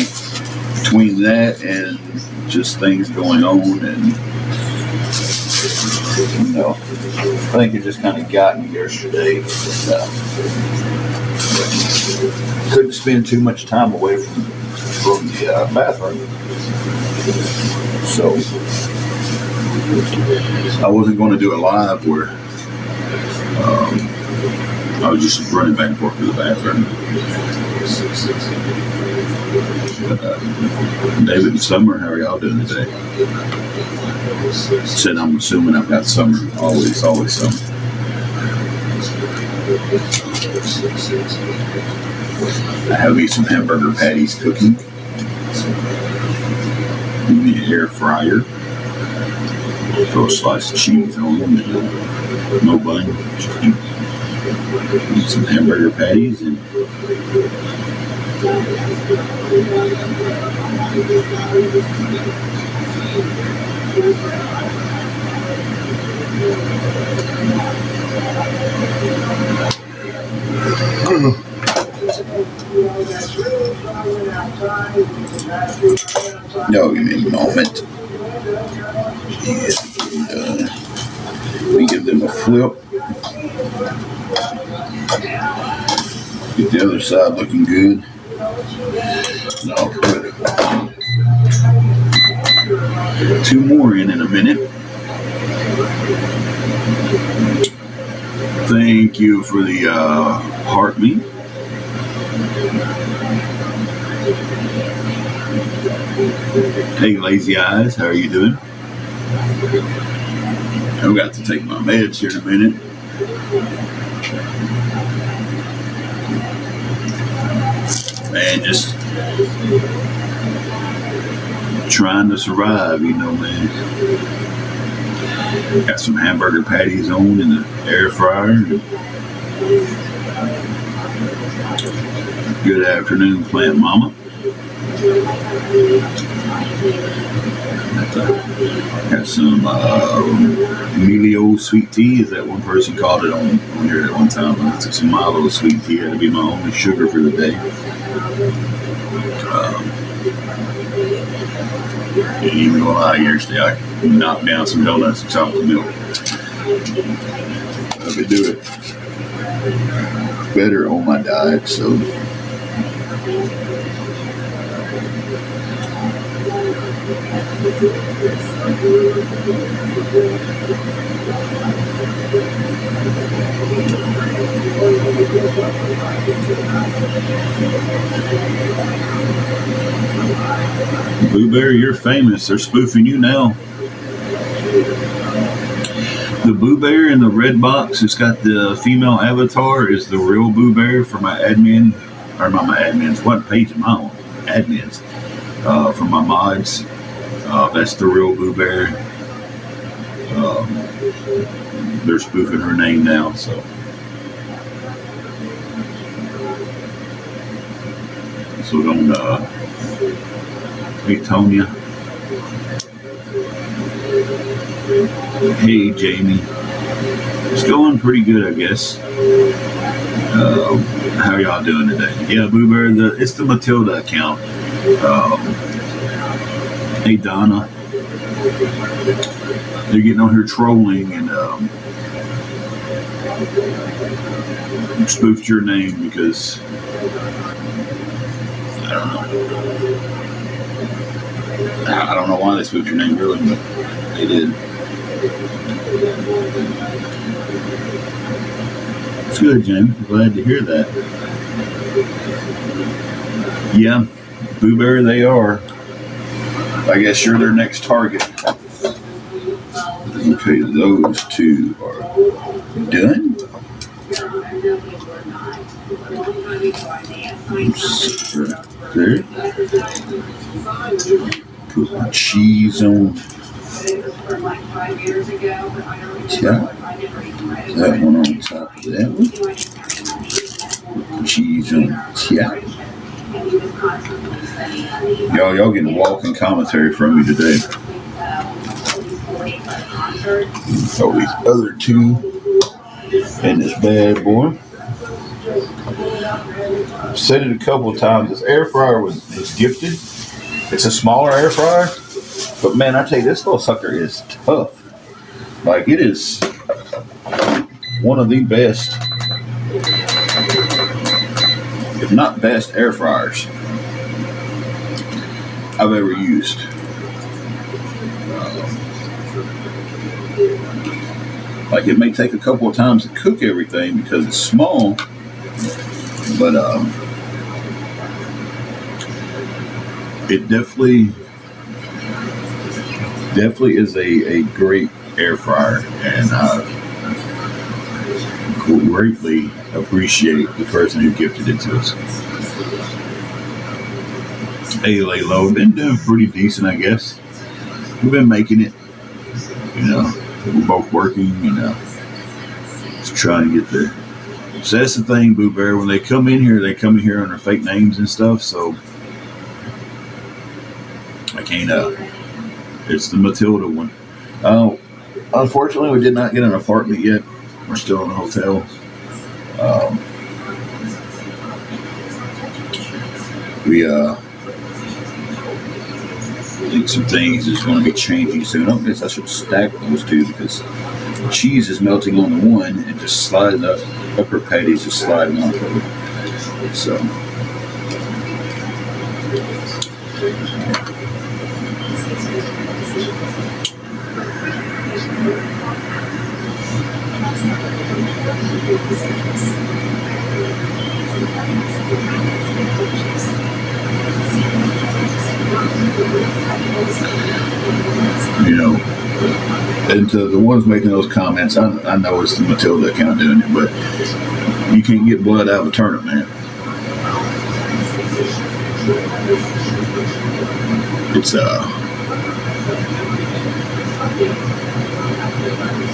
think between that and just things going on, and I think it just kind of got me yesterday. Couldn't spend too much time away from the bathroom, so I wasn't going to do it live where I was just running back and forth to the bathroom. David and Summer, how are y'all doing today? Said I'm assuming I've got Summer. Always Summer. I have me some hamburger patties cooking in the air fryer. Throw a slice of cheese on them and no bun. Just eat some hamburger patties and no, give me a moment. We give them a flip. Get the other side looking good. And I'll put 2 more in a minute. Thank you for the heartbeat. Hey, Lazy Eyes, how are you doing? I've got to take my meds here in a minute. Man, just trying to survive, man. Got some hamburger patties on in the air fryer. Good afternoon, Plant Mama. Got some Emilio sweet tea. Is that one person called it on here at one time? I took some Milo sweet tea. That'll be my only sugar for the day. Didn't even go lie yesterday. I knocked down some donuts and chocolate milk. I could do it better on my diet, so. Blueberry, you're famous. They're spoofing you now. The Boo Bear in the red box, it's got the female avatar, is the real Boo Bear for my admin, or not my admins, what page am I on? Admins. For my mods. That's the real Boo Bear. They're spoofing her name now, so. So don't, hey, Tonya. Hey, Jamie. It's going pretty good, I guess. How are y'all doing today? Yeah, Boo Bear, it's the Matilda account. Hey, Donna. They're getting on here trolling and spoofed your name because I don't know why they spoofed your name really, but they did. It's good, Jamie. Glad to hear that. Yeah, Boo Bear, they are. I guess you're their next target. Okay, those 2 are done. There. Put my cheese on. Yeah. That one on top of that one. Cheese on top. Y'all getting walking commentary from me today. Throw these other 2 in this bad boy. I've said it a couple of times. This air fryer was gifted. It's a smaller air fryer, but man, I tell you, this little sucker is tough. Like, it is one of the best, if not best, air fryers I've ever used. Like, it may take a couple of times to cook everything because it's small, but it definitely is a great air fryer, and I greatly appreciate the person who gifted it to us. Hey, Laylo, been doing pretty decent, I guess. We've been making it, we're both working, just trying to get there. So that's the thing, Boo Bear. When they come in here under fake names and stuff. So I can't. It's the Matilda one. Unfortunately, we did not get an apartment yet. We're still in a hotel. I think some things is going to be changing soon. I guess I should stack those two because the cheese is melting on the one and just sliding up. Upper patties just sliding off of it. So. And to the ones making those comments, I know it's the Matilda account doing it, but you can't get blood out of a turnip, man. It's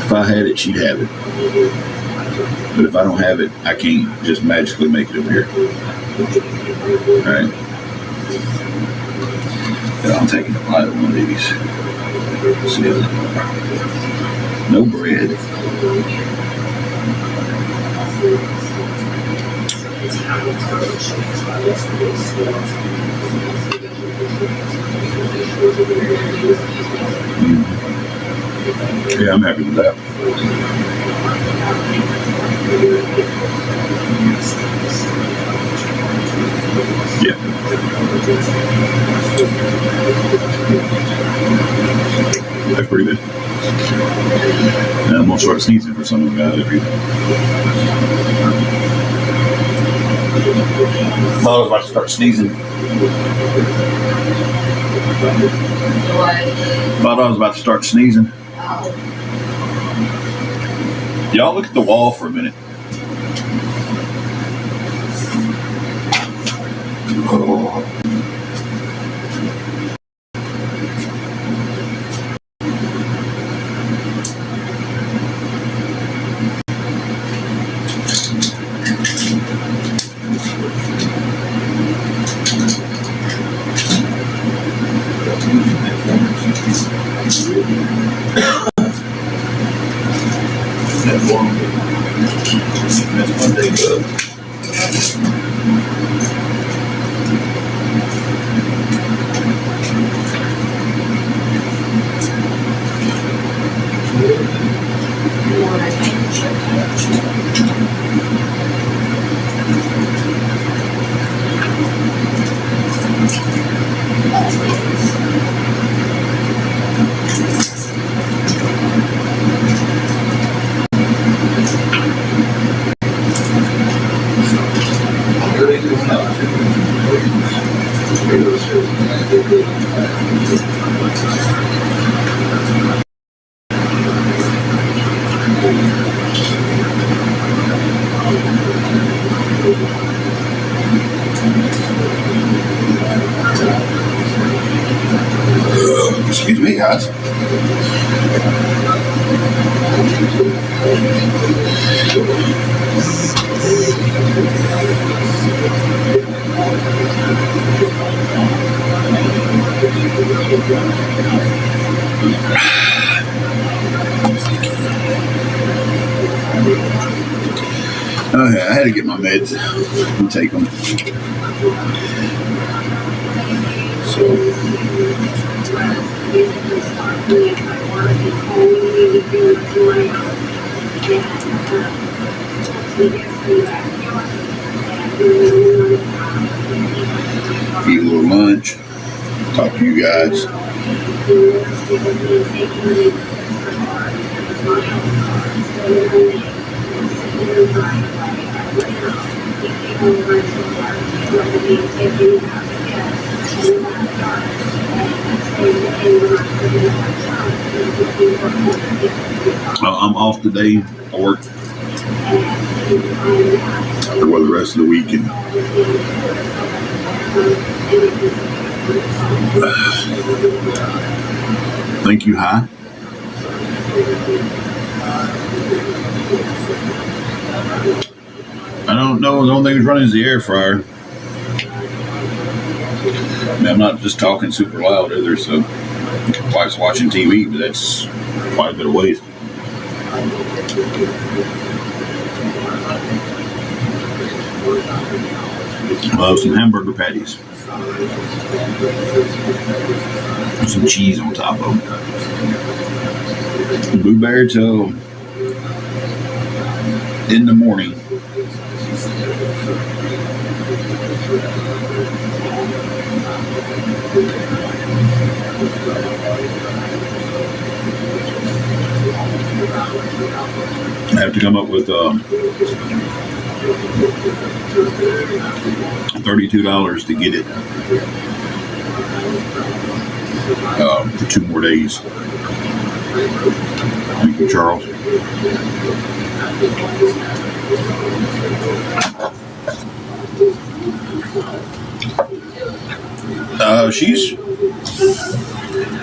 if I had it, she'd have it. But if I don't have it, I can't just magically make it appear. All right. Yeah, I'm taking a bite of one of these. See, no bread. Yeah, I'm happy with that. Yeah. That's pretty good. And I'm going to start sneezing for some of the guys every day. I was about to start sneezing. Thought I was about to start sneezing. Y'all look at the wall for a minute. Oh. That's one day good. Excuse me, guys. Okay, I had to get my meds and take them. Eat a little lunch. Talk to you guys. I'm off today. I work for the rest of the weekend. Thank you, Hi. I don't know. The only thing that's running is the air fryer. I mean, I'm not just talking super loud either, so wife's watching TV, but that's quite a bit of waste. Some hamburger patties. Some cheese on top of them. Blueberry till in the morning. I have to come up with $32 to get it for 2 more days. Thank you, Charles.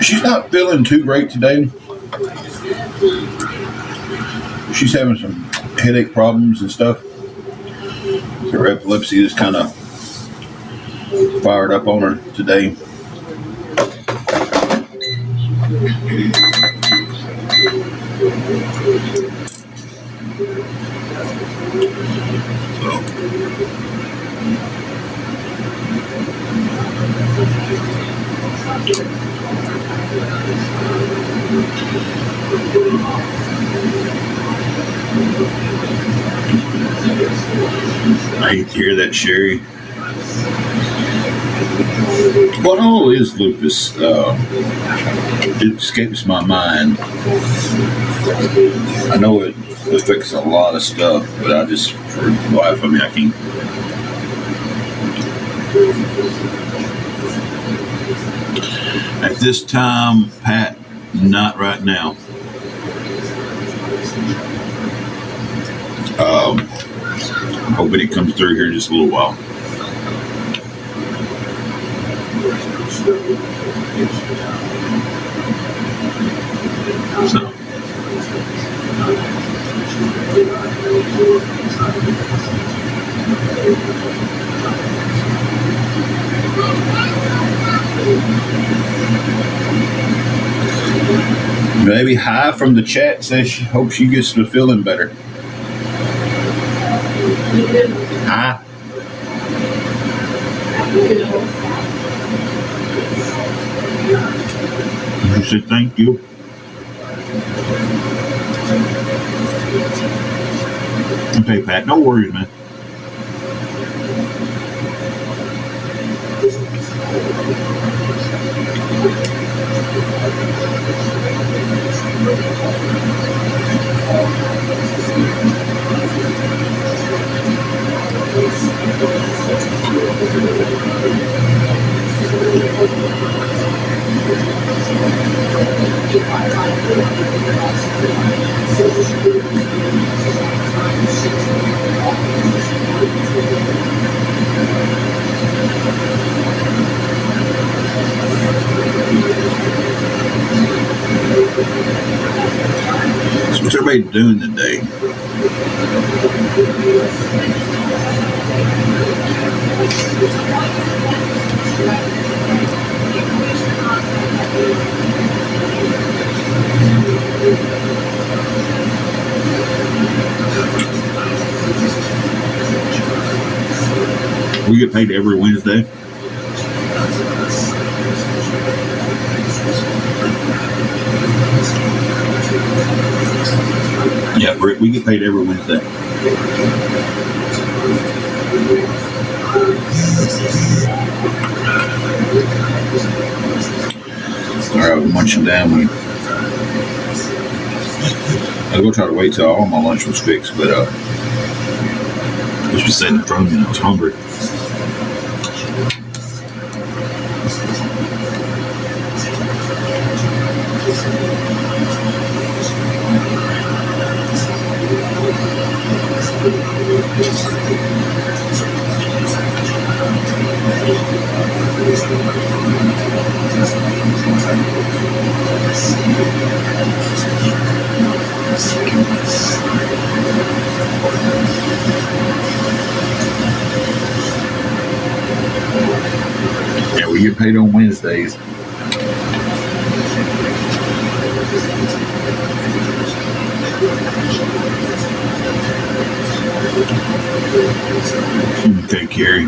She's not feeling too great today. She's having some headache problems and stuff. Her epilepsy is kind of fired up on her today. I hate to hear that, Sherry. What all is lupus? It escapes my mind. I know it affects a lot of stuff, but I just, for the life of me, I can't. At this time, Pat, not right now. I'm hoping it comes through here in just a little while. So. Maybe Hi from the chat says she hopes she gets to feeling better. Hi. You said thank you. Okay, Pat, no worries, man. So what's everybody doing today? We get paid every Wednesday. Yeah, Britt, we get paid every Wednesday. Sorry, I was munching down when I was going to try to wait till all my lunch was fixed, but I was just sitting in front of me and I was hungry. Yeah, we get paid on Wednesdays. Okay, Carrie.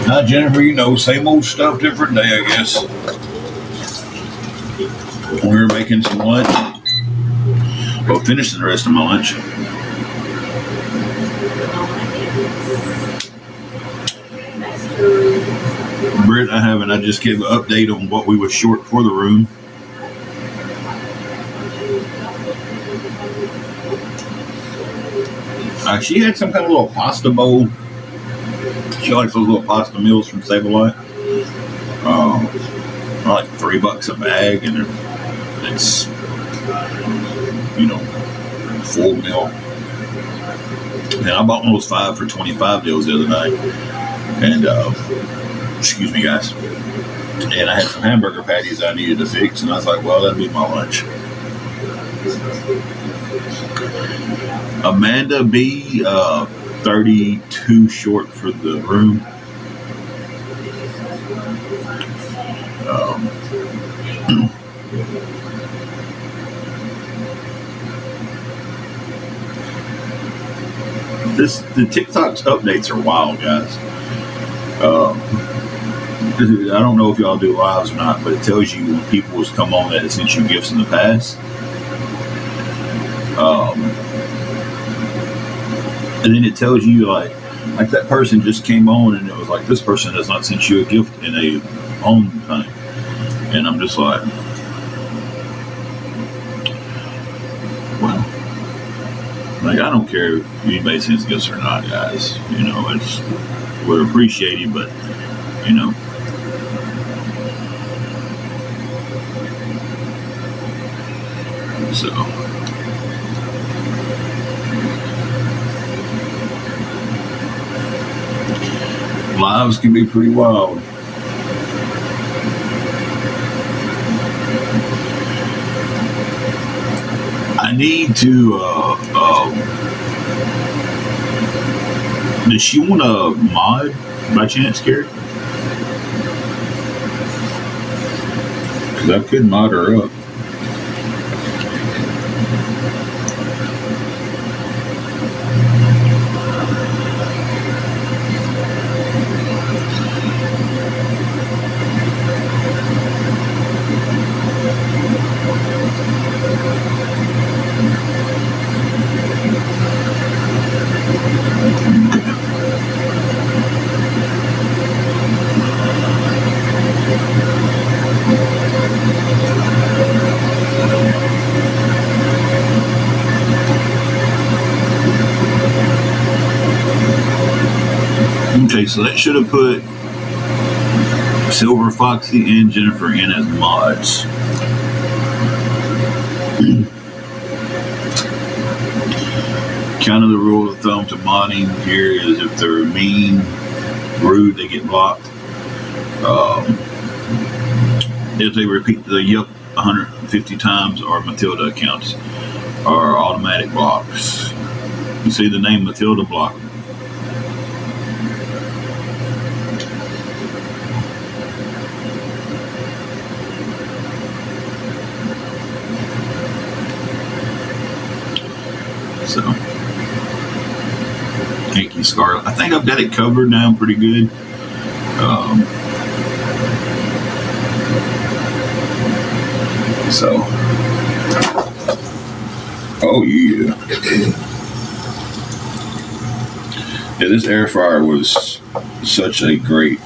Now, Jennifer, you know, same old stuff, different day, I guess. We were making some lunch. Well, finishing the rest of my lunch. Britt, I haven't. I just gave an update on what we was short for the room. She had some kind of little pasta bowl. She likes those little pasta meals from Save-A-Lot. Like $3 a bag, and it's, you know, full meal. And I bought one of those 5 for $25 deals the other night. And, excuse me, guys. And I had some hamburger patties I needed to fix, and I was like, well, that'll be my lunch. Amanda B, 32 short for the room. The TikTok's updates are wild, guys. I don't know if y'all do lives or not, but it tells you when people has come on that have sent you gifts in the past. And then it tells you like that person just came on and it was like, this person has not sent you a gift in a long time. And I'm just like, well, like, I don't care if anybody sends gifts or not, guys. You know, we're appreciated, but, you know. So. Lives can be pretty wild. I need to, does she want a mod by chance, Gary? Because I could mod her up. Okay, so that should have put Silver, Foxy, and Jennifer in as mods. Kind of the rule of thumb to modding here is if they're mean, rude, they get blocked. If they repeat the yup 150 times, or Matilda accounts are automatic blocks. You see the name Matilda block. So, Thank you, Scarlett. I think I've got it covered now pretty good. So, oh yeah. Yeah, this air fryer was such a great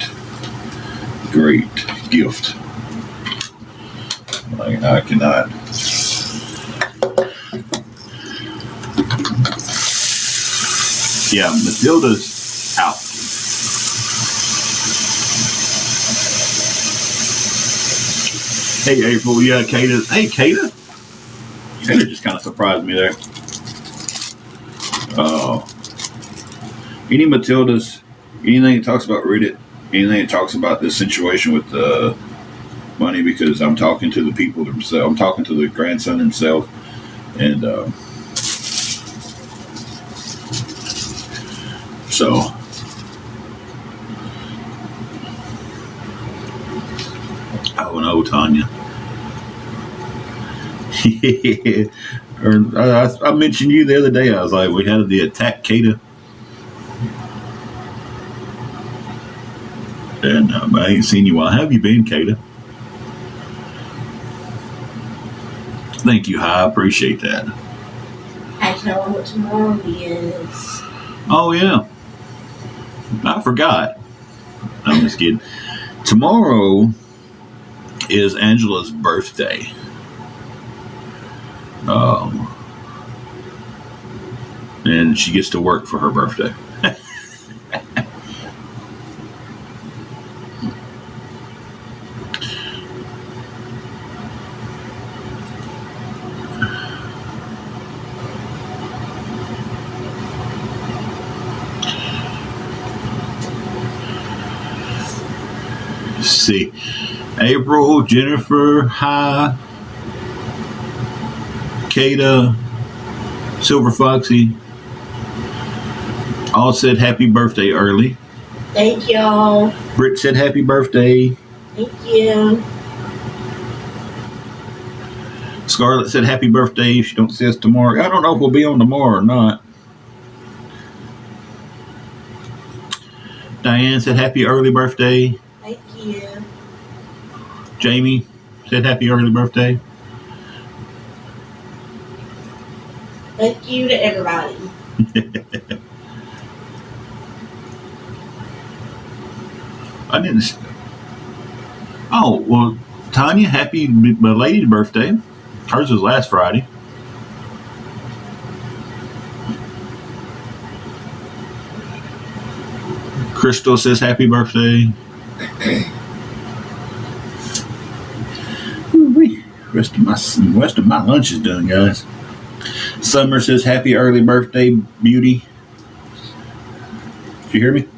gift. Like, I cannot. Yeah, Matilda's out. Hey, April. Yeah, Kata. Hey, Kata. Kata just kind of surprised me there. Any Matildas, anything that talks about Reddit, anything that talks about this situation with the money, because I'm talking to the people themselves. I'm talking to the grandson himself, and so oh no, Tanya. I mentioned you the other day. I was like, we had the attack Kata. And I ain't seen you. Well, how have you been, Kata? Thank you, Hi. I appreciate that. I tell them what tomorrow is. Oh, yeah. I forgot. I'm just kidding. Tomorrow is Angela's birthday. And she gets to work for her birthday. See, April, Jennifer, Hi, Kata, Silver Foxy, all said happy birthday early. Thank y'all. Britt said happy birthday. Thank you. Scarlett said happy birthday if she don't see us tomorrow. I don't know if we'll be on tomorrow or not. Diane said happy early birthday. Thank you. Jamie said happy early birthday. Thank you to everybody. I didn't. Oh, well, Tanya, happy belated birthday. Hers was last Friday. Crystal says happy birthday. Rest of my lunch is done, guys. Summer says happy early birthday, beauty. Did you hear me?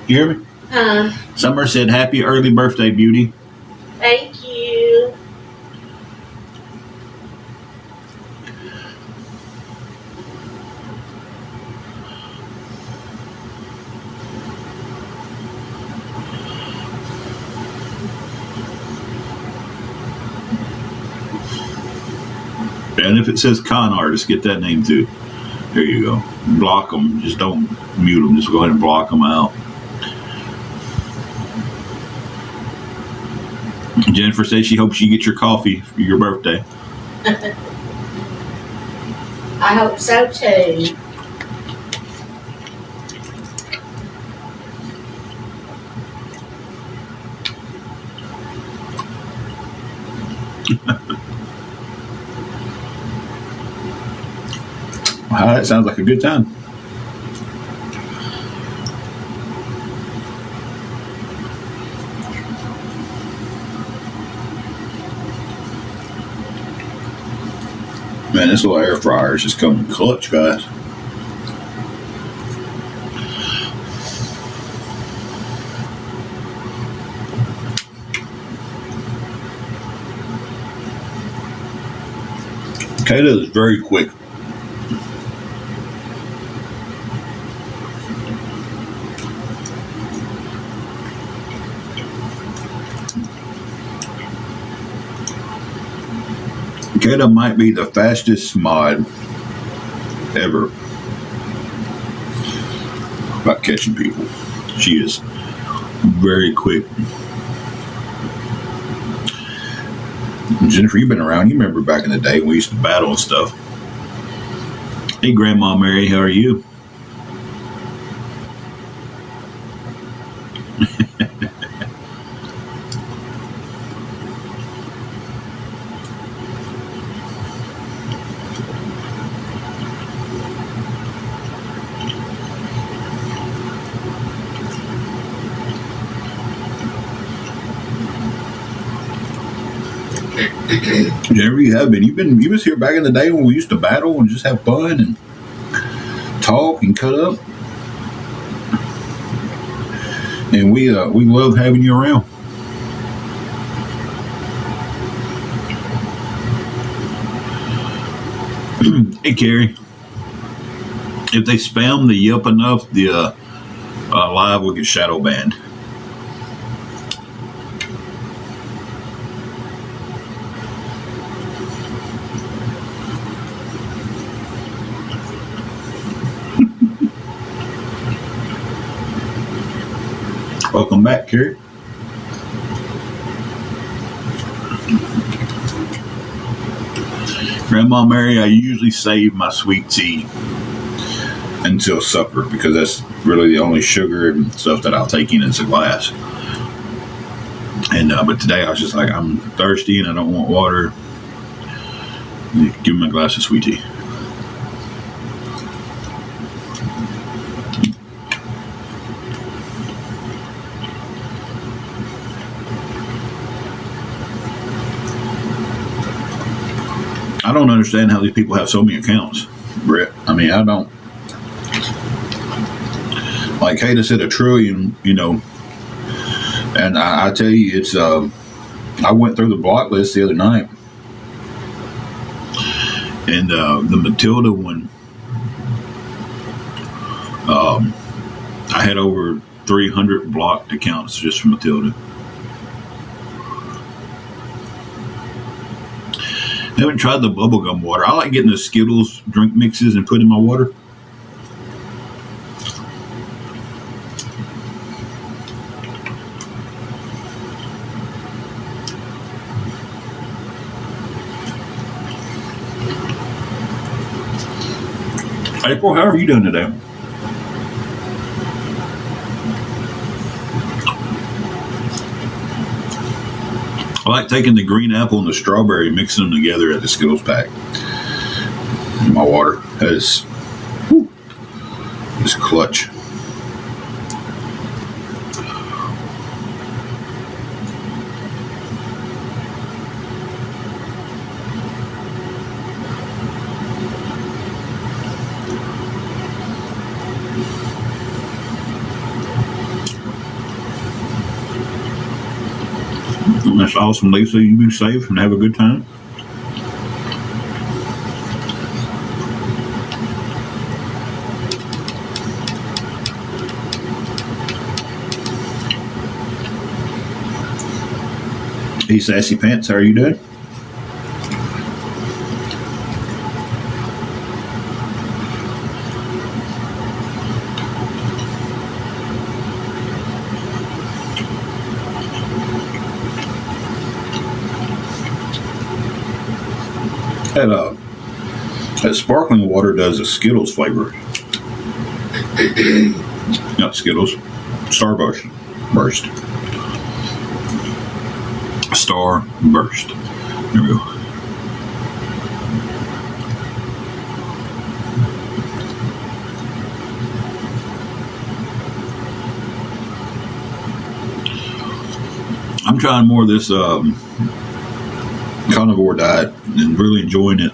You hear me? Summer said happy early birthday, beauty. Thank you. And if it says con artist, get that name too. There you go. Block them. Just don't mute them. Just go ahead and block them out. Jennifer says she hopes you get your coffee for your birthday. I hope so too. Wow, that sounds like a good time. Man, this little air fryer is just coming clutch, guys. Kata is very quick. Kata might be the fastest mod ever. about catching people. She is very quick. Jennifer, you've been around. You remember back in the day when we used to battle and stuff. Hey, Grandma Mary, how are you? Jennifer, you have been. You was here back in the day when we used to battle and just have fun and talk and cut up. And we love having you around. Hey, Carrie. If they spam the Yelp enough, the live will get shadow banned. Welcome back, Carrie. Grandma Mary, I usually save my sweet tea until supper because that's really the only sugar and stuff that I'll take in a glass. And but today I was just like, I'm thirsty and I don't want water. Give me a glass of sweet tea. I don't understand how these people have so many accounts, Brett. I mean, I don't. Like Kata said, 1 trillion, you know. And I tell you, it's. I went through the block list the other night, and the Matilda one. I had over 300 blocked accounts just for Matilda. I haven't tried the bubblegum water. I like getting the Skittles drink mixes and put in my water. April, how are you doing today? I like taking the green apple and the strawberry, mixing them together at the Skittles pack. In my water. That is clutch. That's awesome, Lisa. You be safe and have a good time. Hey, Sassy Pants, how are you doing? That sparkling water does a Skittles flavor. Not Skittles. Starburst. Starburst. There we go. I'm trying more of this carnivore diet and really enjoying it.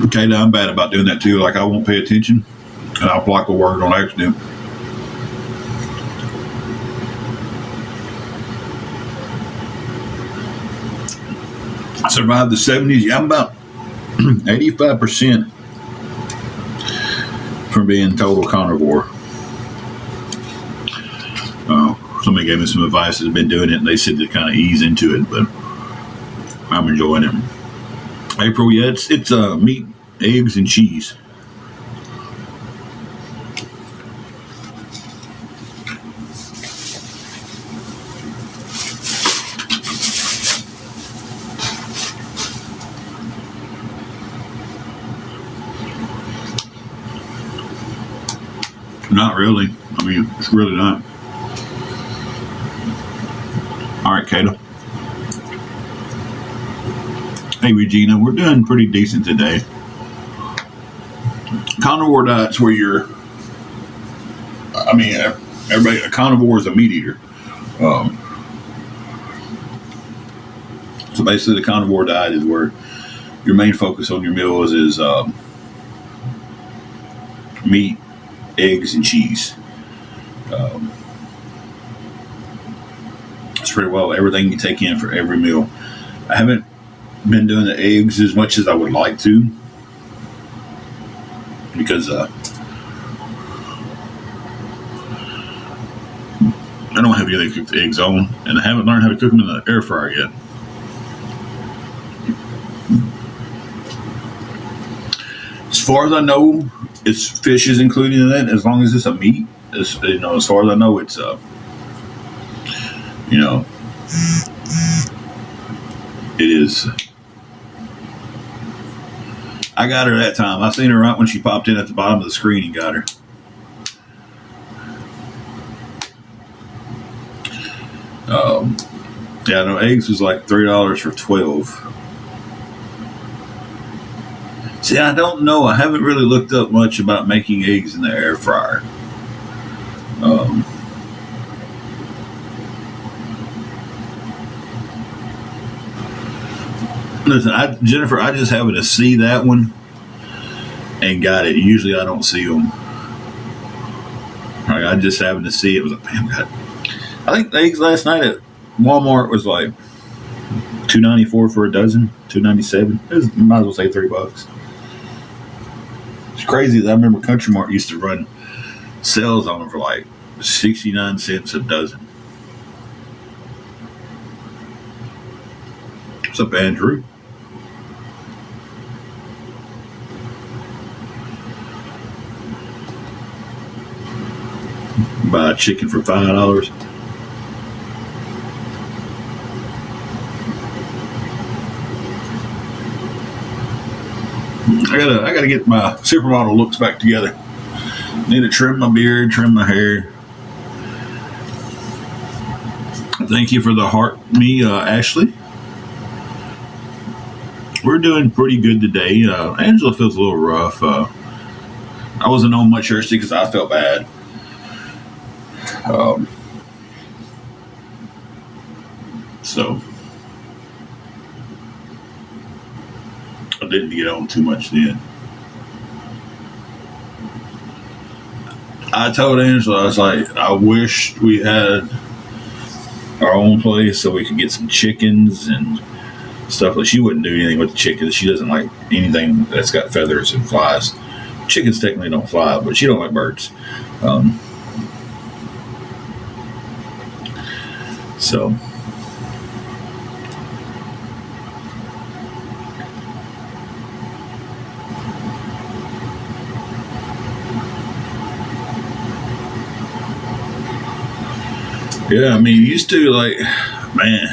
Okay, now I'm bad about doing that too. Like I won't pay attention and I'll block a word on accident. I survived the 70s. Yeah, I'm about 85% from being total carnivore. Somebody gave me some advice that's been doing it, and they said to kind of ease into it, but I'm enjoying it. April, yeah, it's meat, eggs, and cheese. Not really. I mean, it's really not. All right, Kato. Hey, Regina, we're doing pretty decent today. Carnivore diet's where everybody, a carnivore is a meat eater. So basically, the carnivore diet is where your main focus on your meals is meat, eggs, and cheese. It's pretty well everything you take in for every meal. I haven't been doing the eggs as much as I would like to because I don't have anything to cook the eggs on, and I haven't learned how to cook them in the air fryer yet. As far as I know, it's fish is included in that. As long as it's a meat, as far as I know, it's it is. I got her that time. I seen her right when she popped in at the bottom of the screen and got her. Yeah, no, eggs was like $3 for 12. See, I don't know. I haven't really looked up much about making eggs in the air fryer. Listen, Jennifer, I just happened to see that one and got it. Usually I don't see them. I just happened to see it. It was like, man, I think the eggs last night at Walmart was like $2.94 for a dozen, $2.97. Might as well say $3. It's crazy that I remember Country Mart used to run sales on them for like 69 cents a dozen. What's up, Andrew? Buy a chicken for $5. I gotta get my supermodel looks back together. Need to trim my beard, trim my hair. Thank you for the heart, Ashley. We're doing pretty good today. Angela feels a little rough. I wasn't on much Thursday because I felt bad. So I didn't get on too much then. I told Angela, I was like, I wish we had our own place so we could get some chickens and stuff. But she wouldn't do anything with the chickens. She doesn't like anything that's got feathers and flies. Chickens technically don't fly, but she don't like birds. So yeah, I mean, used to, like, man,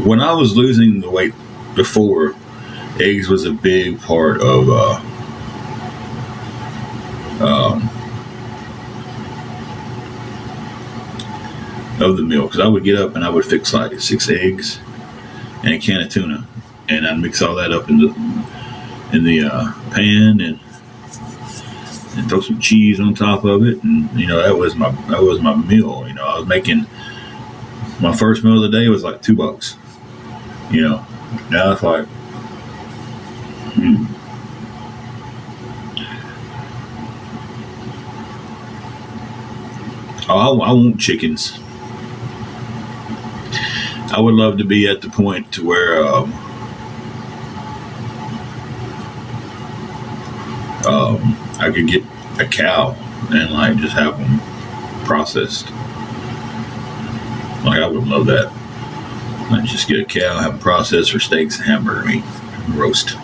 when I was losing the weight before, eggs was a big part of the meal, because I would get up and I would fix like 6 eggs and a can of tuna, and I'd mix all that up in the pan and throw some cheese on top of it, and that was my meal. I was making my first meal of the day was like $2. Now it's like I want chickens. I would love to be at the point to where I could get a cow and like just have them processed. Like I would love that. Like just get a cow, have them processed for steaks and hamburger meat, roast.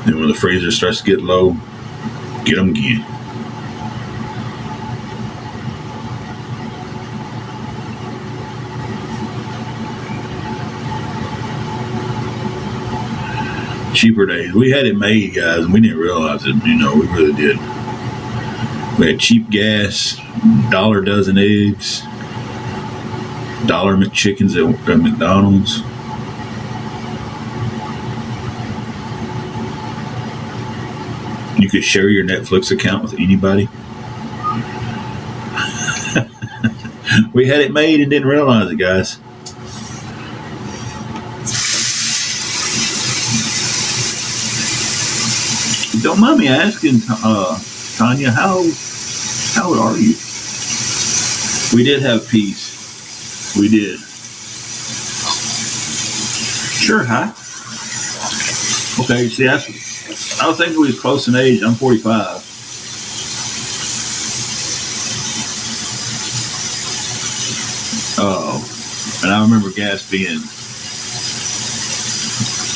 Then when the freezer starts to get low, get them again. Cheaper days. We had it made, guys, and we didn't realize it. We really did. We had cheap gas, $1 dozen eggs, $1 McChickens at McDonald's. You could share your Netflix account with anybody. We had it made and didn't realize it, guys. Don't mind me asking, Tanya, how old are you? We did have peace. We did. Sure, hi. Okay, see, I was thinking we was close in age. I'm 45. And I remember gas being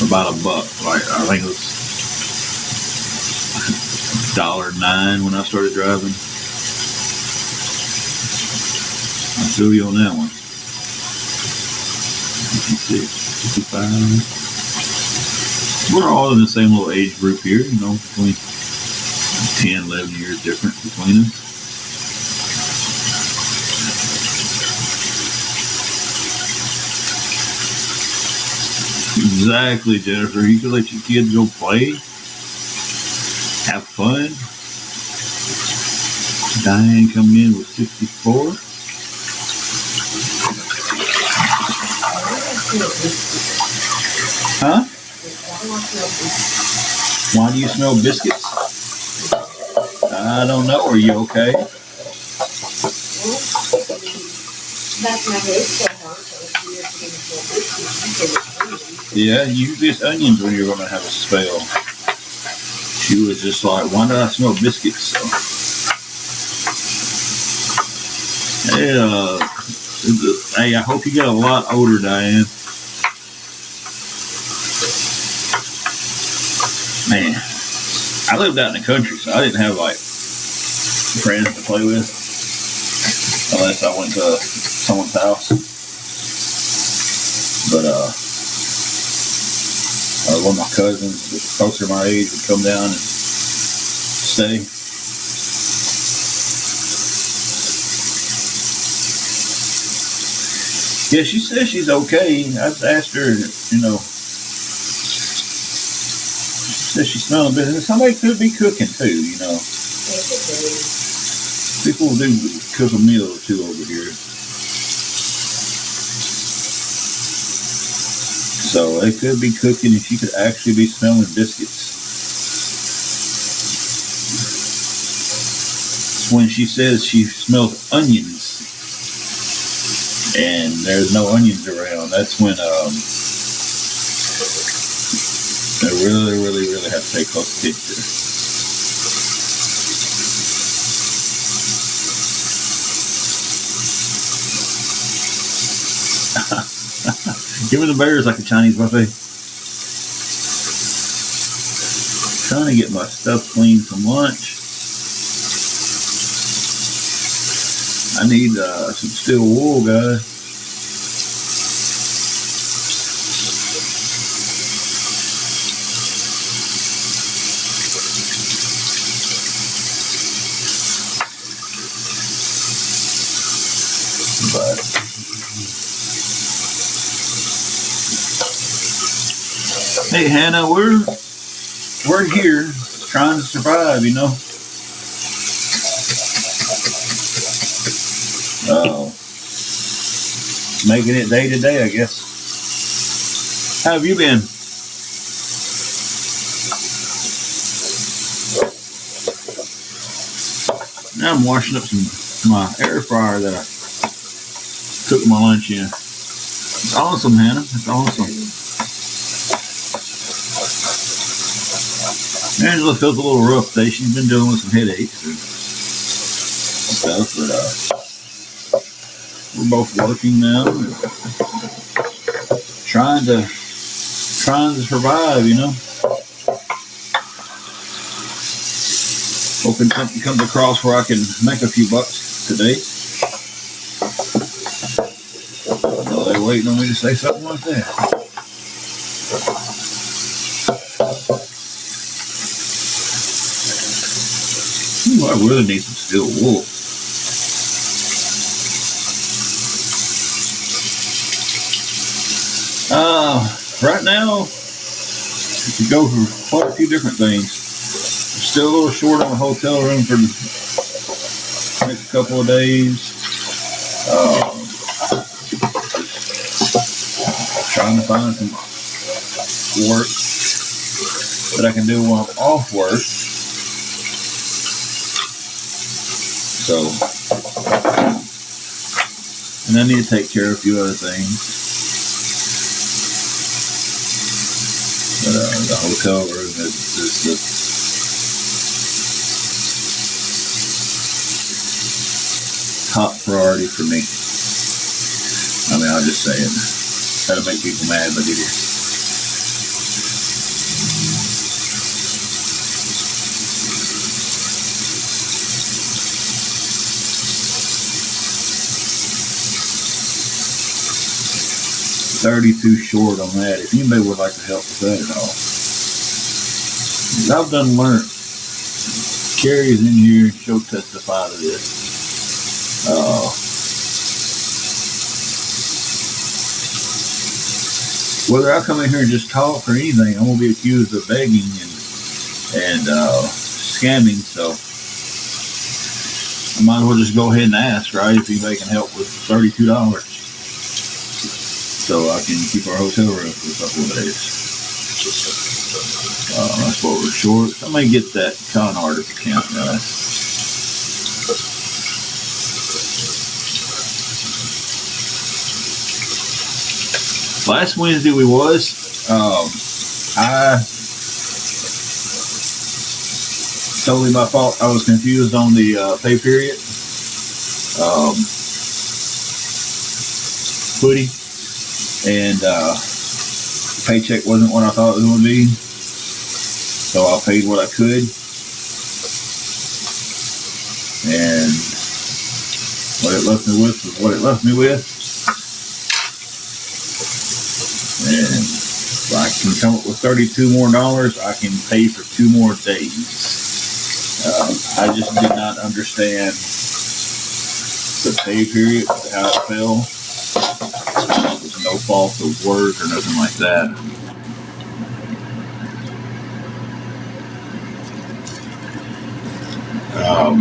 about $1. Right? I think it was $1.09 when I started driving. I feel you on that one. 56, 55. We're all in the same little age group here, between 10, 11 years different between us. Exactly, Jennifer. You can let your kids go play, have fun. Diane coming in with 64. Huh? Why do you smell biscuits? I don't know. Are you okay? Yeah, usually it's onions when you're going to have a spell. She was just like, why did I smell biscuits? So, hey, I hope you get a lot older, Diane. Man, I lived out in the country, so I didn't have like friends to play with unless I went to someone's house. But one of my cousins, closer to my age, would come down and stay. Yeah, she says she's okay. I asked her, she says she's smelling business. Somebody could be cooking too, People do cook a meal or two over here. So they could be cooking and she could actually be smelling biscuits. When she says she smells onions and there's no onions around, that's when I really, really, really have to pay close attention. Give me the bears like a Chinese buffet. Trying to get my stuff clean from lunch. I need some steel wool, guys. But hey, Hannah, we're here trying to survive, Making it day to day, I guess. How have you been? Now I'm washing up some my air fryer that I cook my lunch in. It's awesome, Hannah. It's awesome. Angela feels a little rough today. She's been dealing with some headaches and stuff, but we're both working now and trying to survive, you know. Hoping something comes across where I can make a few bucks today. Oh, they're waiting on me to say something like that. Ooh, I really need some steel wool. Right now, you can go for quite a few different things. Still a little short on a hotel room for the next couple of days. Trying to find some work that I can do while I'm off work. So, and I need to take care of a few other things. But the hotel room is the top priority for me. I mean, I'll just say it. Try to make people mad, but it is. $32 short on that. If anybody would like to help with that at all, I've done learned. Carrie's in here and she'll testify to this. Whether I come in here and just talk or anything, I'm gonna be accused of begging and scamming. So I might as well just go ahead and ask, right? If anybody can help with $32. So I can keep our hotel room for a couple of days. That's what we're short. I may get that con artist account, guys. Last Wednesday we was. Totally my fault. I was confused on the pay period. Hoodie. And paycheck wasn't what I thought it was going to be, so I paid what I could, and what it left me with was what it left me with. And if I can come up with $32 more, I can pay for 2 more days. I just did not understand the pay period, how it fell. No fault of work or nothing like that.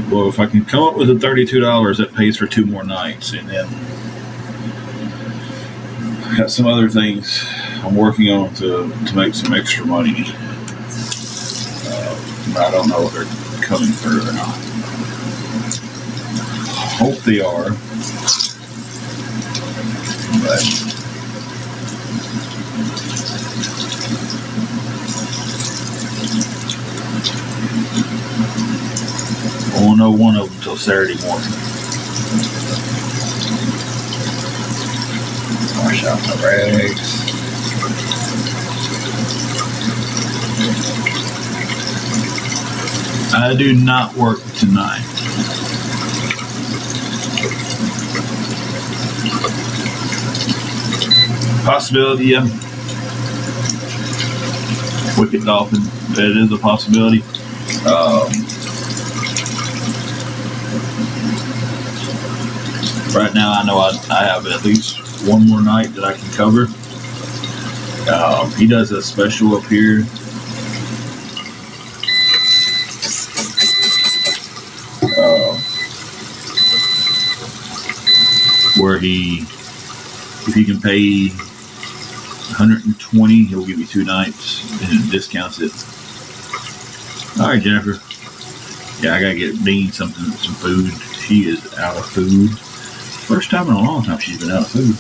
Well, if I can come up with the $32, that pays for 2 more nights, and then I got some other things I'm working on to make some extra money. But I don't know if they're coming through or not. Hope they are. But I won't know one of them until Saturday morning. Wash out my rags. I do not work tonight. Possibility, yeah. Wicked Dolphin, that is a possibility. Right now, I know I have at least 1 more night that I can cover. He does a special up here. Where if he can pay $120, he'll give you 2 nights and it discounts it. All right, Jennifer. Yeah, I gotta get Bean some food. she is out of food. First time in a long time she's been out of food.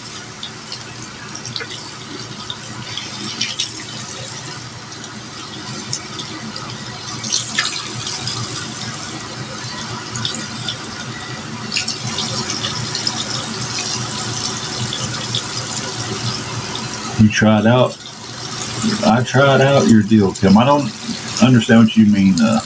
You tried out. I tried out your deal, Kim. I don't understand what you mean. I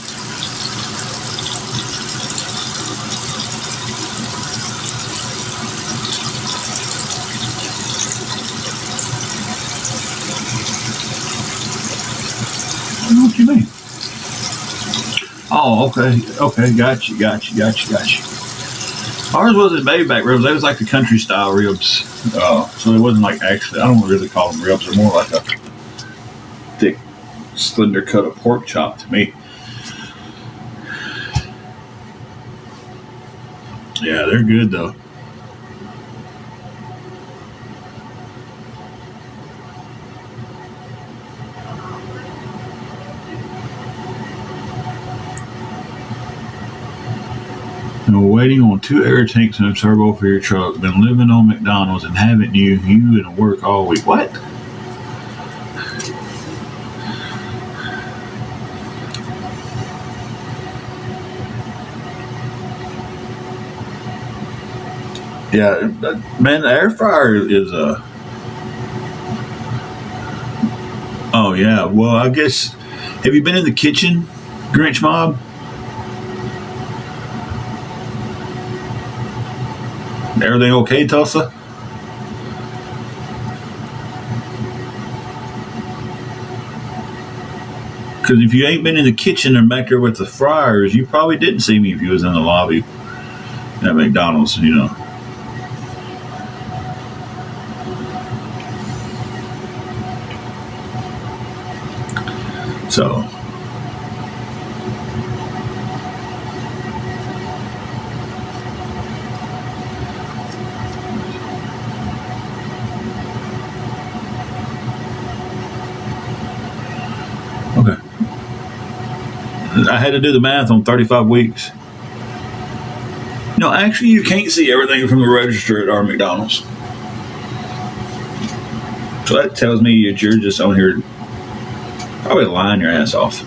don't know what you mean. Oh, okay, got you. Ours wasn't baby back ribs. They was like the country style ribs. So it wasn't like actually, I don't really call them ribs. They're more like a thick, slender cut of pork chop to me. Yeah, they're good though. Been waiting on 2 air tanks and a turbo for your truck. Been living on McDonald's and haven't you in work all week. What? Yeah, man, the air fryer is a. Oh yeah, well I guess. Have you been in the kitchen, Grinch Mob? Everything okay, Tulsa? Because if you ain't been in the kitchen and back there with the fryers, you probably didn't see me if you was in the lobby at McDonald's, So. Okay. I had to do the math on 35 weeks. No, actually, you can't see everything from the register at our McDonald's. So that tells me that you're just on here probably lying your ass off.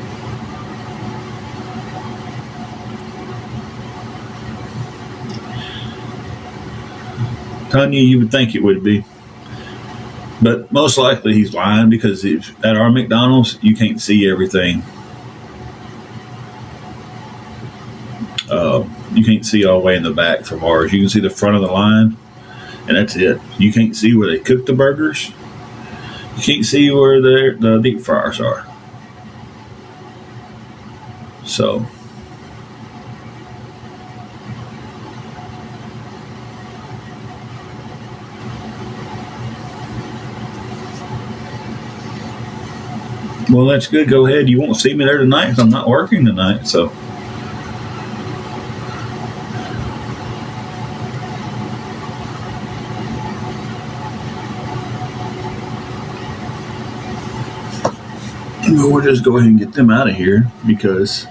Tanya, you would think it would be. But most likely he's lying because at our McDonald's, you can't see everything. You can't see all the way in the back from ours. You can see the front of the line, and that's it. You can't see where they cook the burgers. You can't see where the deep fryers are. So. Well, that's good. Go ahead. You won't see me there tonight because I'm not working tonight. So. We'll just go ahead and get them out of here because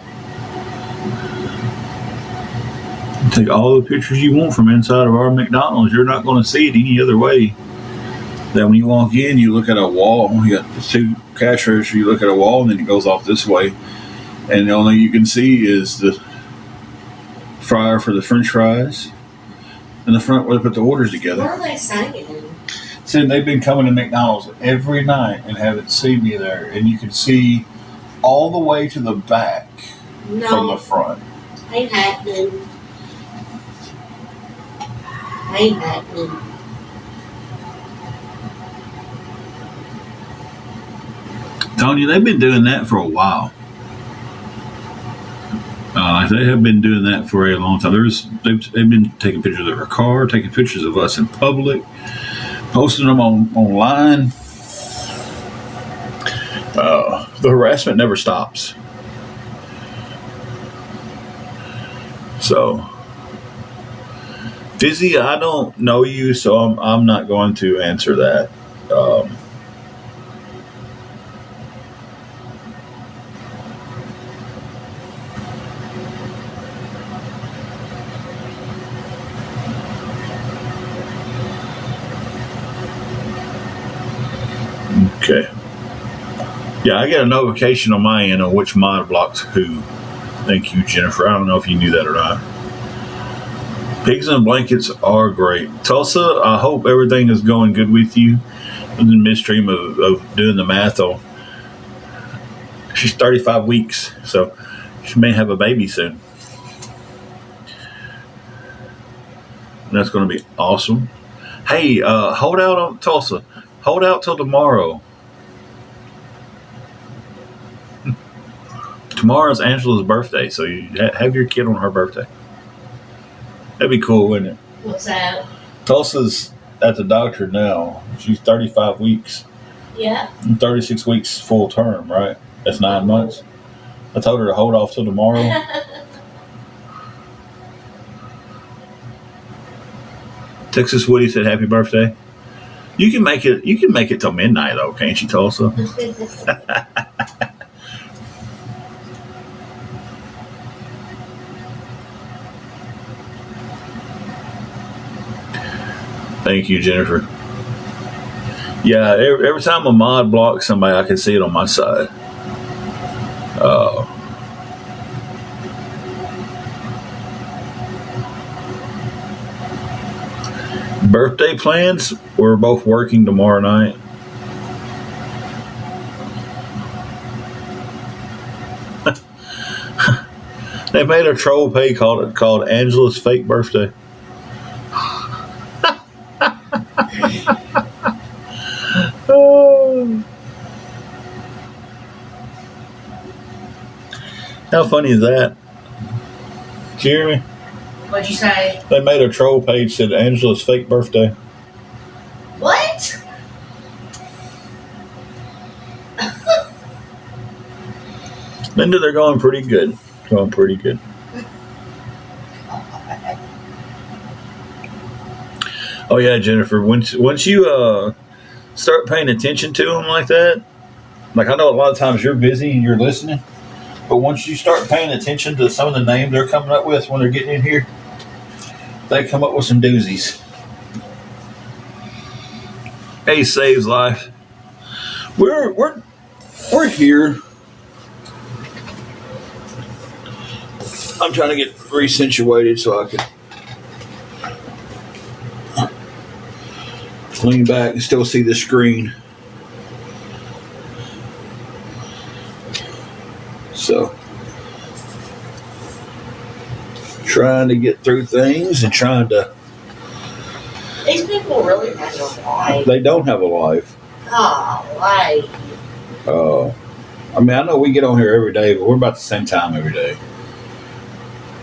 take all the pictures you want from inside of our McDonald's. You're not going to see it any other way. That when you walk in, you look at a wall. You got the 2 cash registers. You look at a wall, and then it goes off this way. And the only thing you can see is the fryer for the French fries and the front where they put the orders together. What are they saying? Said they've been coming to McDonald's every night and haven't seen me there. And you can see all the way to the back from the front. Ain't happening. Ain't happening. Tony, they've been doing that for a while. They have been doing that for a long time. They've been taking pictures of our car, taking pictures of us in public, posting them online. The harassment never stops. So, Fizzy, I don't know you, so I'm not going to answer that. Okay. Yeah, I get a notification on my end on which mod blocks who. Thank you, Jennifer. I don't know if you knew that or not. Pigs and blankets are great. Tulsa, I hope everything is going good with you. In the midstream of doing the math on. She's 35 weeks, so she may have a baby soon. And that's going to be awesome. Hey, hold out on Tulsa. Hold out till tomorrow. Tomorrow's Angela's birthday, so you have your kid on her birthday. That'd be cool, wouldn't it? What's that? Tulsa's at the doctor now. She's 35 weeks. Yeah. 36 weeks full term, right? That's 9 months. I told her to hold off till tomorrow. Texas Woody said happy birthday. You can make it till midnight though, can't you, Tulsa? Thank you, Jennifer. Yeah, every time a mod blocks somebody, I can see it on my side. Birthday plans? We're both working tomorrow night. They made a troll page called Angela's fake birthday. Oh. How funny is that? Did you hear me? What'd you say? They made a troll page said Angela's fake birthday. What? Linda, they're going pretty good. Going pretty good. Oh yeah, Jennifer. Once you start paying attention to them like that, like I know a lot of times you're busy and you're listening, but once you start paying attention to some of the names they're coming up with when they're getting in here, they come up with some doozies. Hey, saves life. We're here. I'm trying to get resituated so I can lean back and still see the screen. So, trying to get through things and trying to. These people really have no life. They don't have a life. Oh, life. I mean, I know we get on here every day, but we're about the same time every day.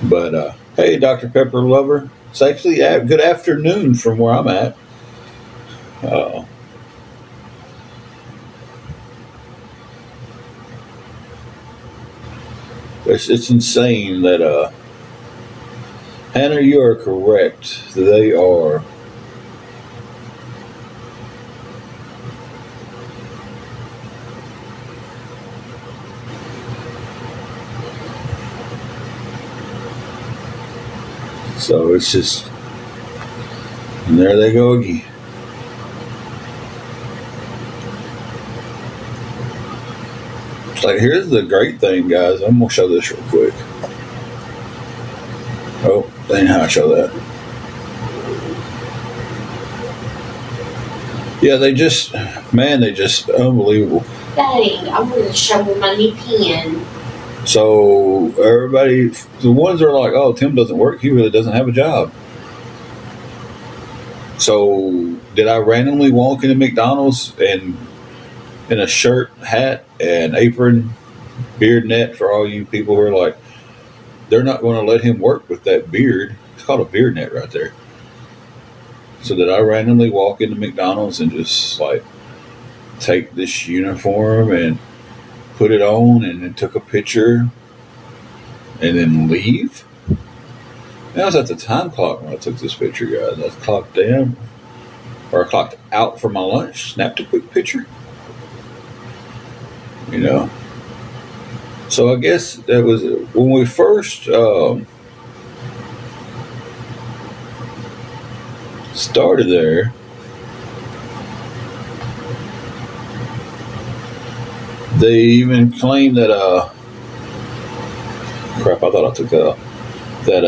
But, hey, Dr. Pepper Lover. It's actually good afternoon from where I'm at. It's insane that, Hannah, you are correct. They are. So it's just, and there they go again. It's like, here's the great thing, guys. I'm going to show this real quick. Oh, they ain't how I show that. Yeah, they just unbelievable. Dang, I'm going to show them my new pen. So everybody, the ones that are like, oh, Tim doesn't work. He really doesn't have a job. So did I randomly walk into McDonald's and in a shirt, hat, and apron, beard net for all you people who are like, they're not going to let him work with that beard. It's called a beard net right there. So did I randomly walk into McDonald's and just like take this uniform and put it on and then took a picture and then leave? I was at the time clock when I took this picture, guys. I clocked in, or I clocked out for my lunch, snapped a quick picture. You know. So I guess that was when we first started there. They even claim that crap, I thought I took that off. That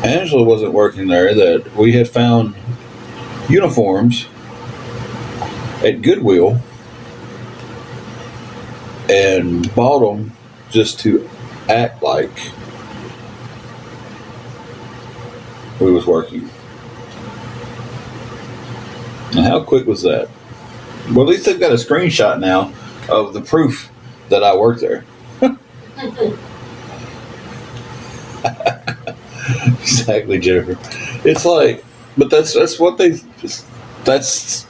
Angela wasn't working there, that we had found uniforms at Goodwill and bought them just to act like we was working. And how quick was that? Well, at least they've got a screenshot now of the proof that I worked there. Exactly, Jennifer. It's like, but that's what that's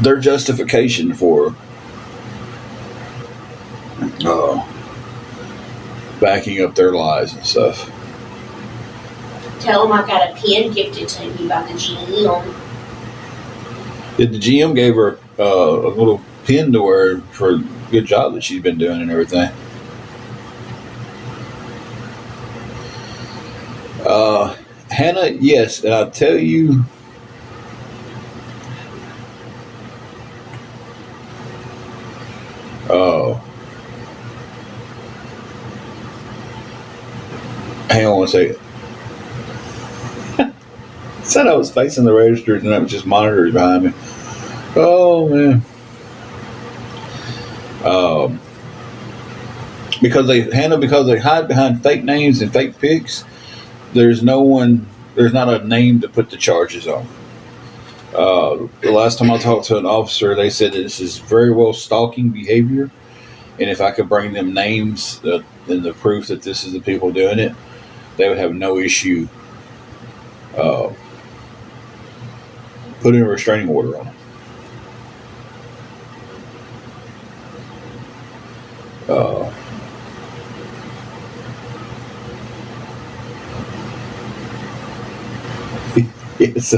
their justification for backing up their lies and stuff. Tell them I got a pen gifted to me by the GM. The GM gave her a little pin to her for a good job that she's been doing and everything. Hannah, yes, and I'll tell you, hang on one second. Said I was facing the registers and that was just monitors behind me. Oh man. Because they hide behind fake names and fake pics, there's not a name to put the charges on. The last time I talked to an officer, they said that this is very well stalking behavior, and if I could bring them names and the proof that this is the people doing it, they would have no issue putting a restraining order on them. Yes,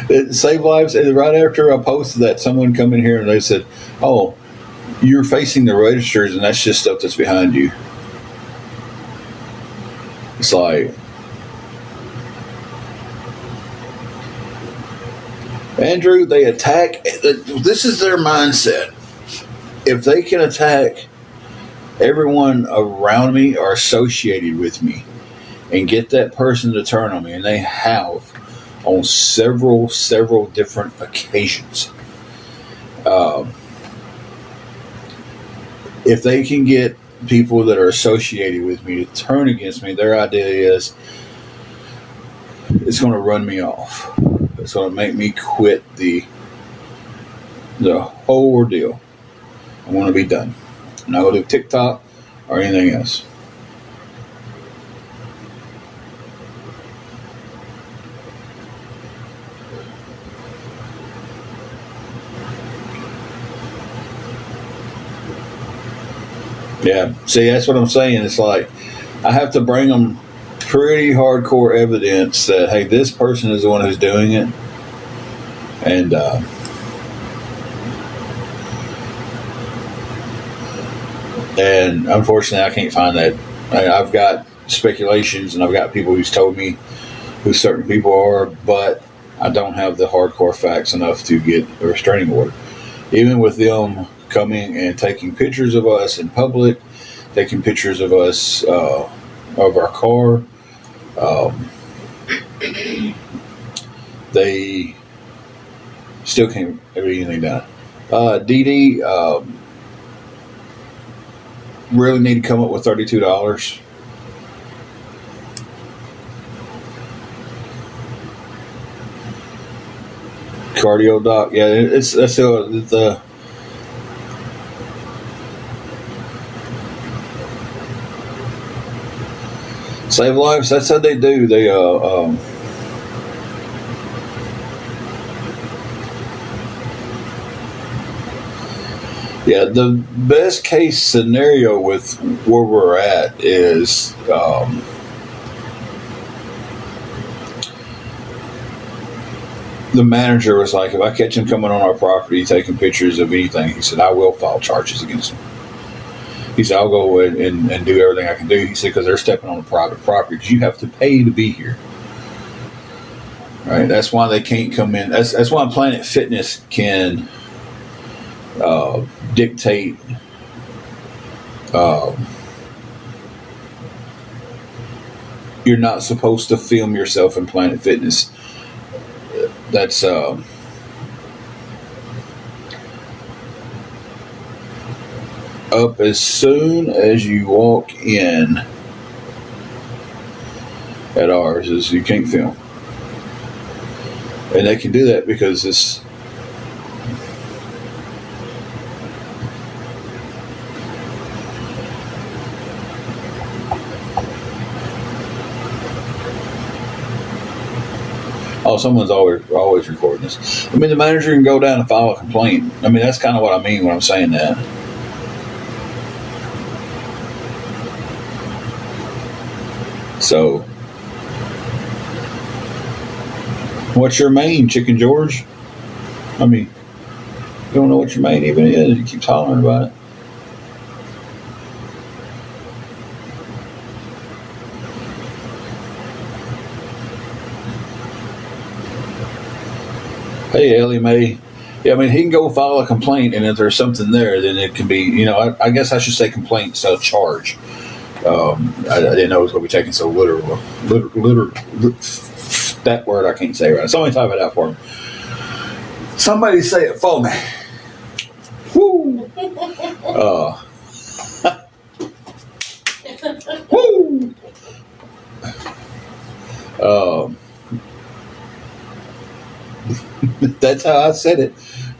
it saved lives. And right after I posted that, someone come in here and they said, "Oh, you're facing the registers, and that's just stuff that's behind you." It's like, Andrew, they attack. This is their mindset. If they can attack everyone around me or associated with me and get that person to turn on me, and they have on several different occasions. If they can get people that are associated with me to turn against me, their idea is it's going to run me off. It's going to make me quit the whole ordeal. I want to be done. I'm not going to do TikTok or anything else. Yeah, see, that's what I'm saying. It's like I have to bring them pretty hardcore evidence that, hey, this person is the one who's doing it. And unfortunately, I can't find that. I've got speculations, and I've got people who's told me who certain people are, but I don't have the hardcore facts enough to get a restraining order. Even with them coming and taking pictures of us in public, taking pictures of us of our car, they still can't get anything done. Dee Dee really need to come up with $32. Cardio doc, yeah, that's the save lives. That's how they do. They yeah. The best case scenario with where we're at is the manager was like, if I catch him coming on our property taking pictures of anything, he said, I will file charges against him. He said, I'll go and do everything I can do. He said, because they're stepping on a private property. Because you have to pay to be here. Right? That's why they can't come in. That's why Planet Fitness can dictate uh, you're not supposed to film yourself in Planet Fitness. That's up as soon as you walk in at ours is you can't film. And they can do that because it's someone's always recording this. I mean, the manager can go down and file a complaint. I mean, that's kind of what I mean when I'm saying that. So, what's your main, Chicken George? I mean, you don't know what your main even is. You keep hollering about it. Hey, Ellie Mae. Yeah, I mean, he can go file a complaint, and if there's something there, then it can be, I guess I should say complaint instead of charge. I didn't know it was going to be taken so literal. That word I can't say right. Somebody type it out for me. Somebody say it for me. Woo! Woo! That's how I said it.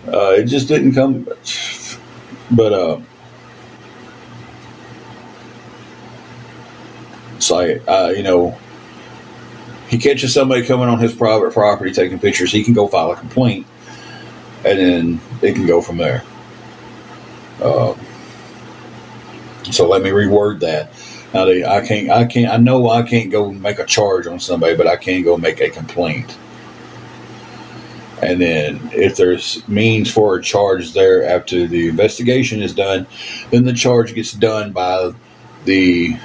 It just didn't come. But it's like, he catches somebody coming on his private property taking pictures, he can go file a complaint, and then it can go from there. So let me reword that. Now, I know I can't go make a charge on somebody, but I can go make a complaint. And then if there's means for a charge there after the investigation is done, then the charge gets done by the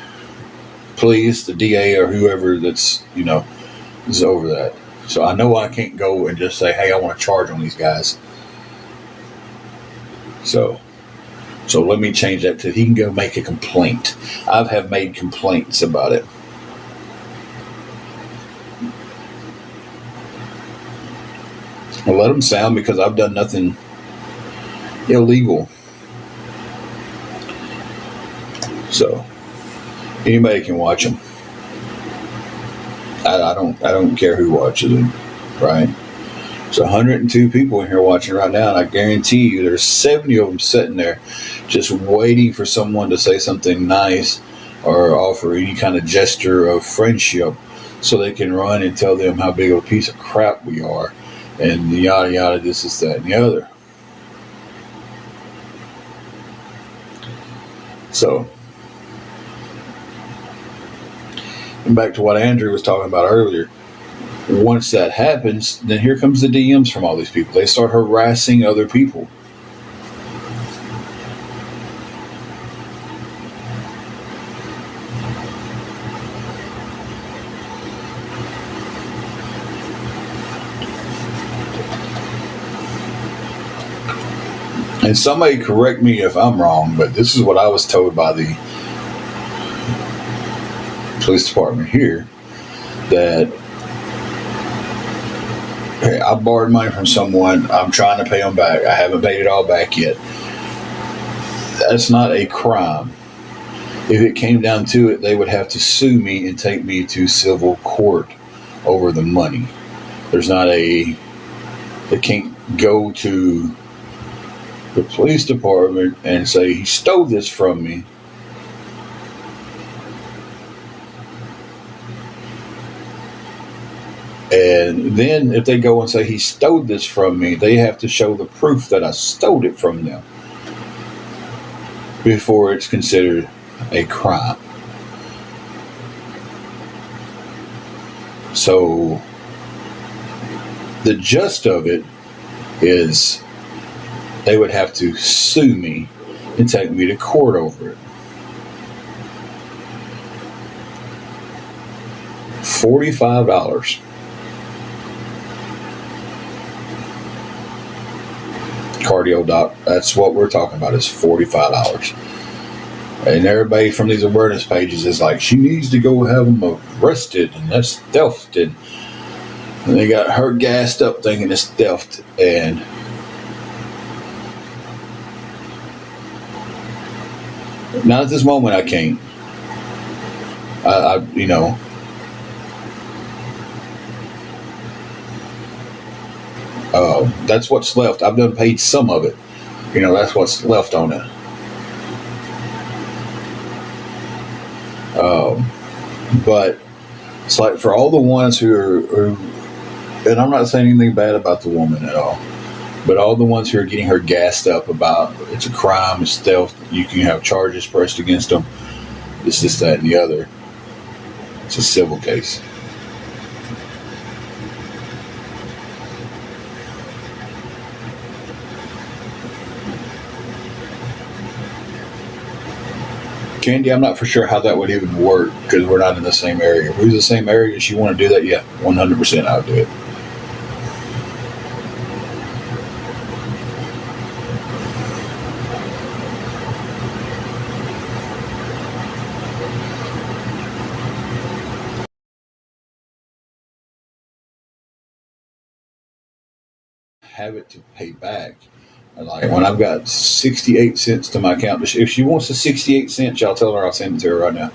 police, the DA, or whoever that's, is over that. So I know I can't go and just say, hey, I want to charge on these guys. So let me change that to he can go make a complaint. I have made complaints about it. I'll let them sound because I've done nothing illegal. So anybody can watch them. I don't care who watches them, right? There's 102 people in here watching right now, and I guarantee you there's 70 of them sitting there just waiting for someone to say something nice or offer any kind of gesture of friendship so they can run and tell them how big of a piece of crap we are and yada yada, this is that and the other. So, and back to what Andrew was talking about earlier, once that happens, then here comes the DMs from all these people. They start harassing other people. And somebody correct me if I'm wrong, but this is what I was told by the police department here, that hey, I borrowed money from someone. I'm trying to pay them back. I haven't paid it all back yet. That's not a crime. If it came down to it, they would have to sue me and take me to civil court over the money. They can't go to the police department and say he stole this from me. And then if they go and say he stole this from me, they have to show the proof that I stole it from them before it's considered a crime. So the gist of it is they would have to sue me and take me to court over it. $45. cardio doc. That's what we're talking about, is $45. And everybody from these awareness pages is like, she needs to go have them arrested and that's theft. And they got her gassed up thinking it's theft. And not at this moment, I can't. You know, that's what's left. I've done paid some of it. You know, that's what's left on it. But it's like for all the ones who are, and I'm not saying anything bad about the woman at all, but all the ones who are getting her gassed up about it's a crime, it's theft, you can have charges pressed against them, it's this, that, and the other. It's a civil case. Candy, I'm not for sure how that would even work because we're not in the same area. If we're in the same area and you want to do that, yeah, 100% I'll do it. Have it to pay back. Like when I've got 68 cents to my account, if she wants the 68 cents, y'all tell her I'll send it to her right now.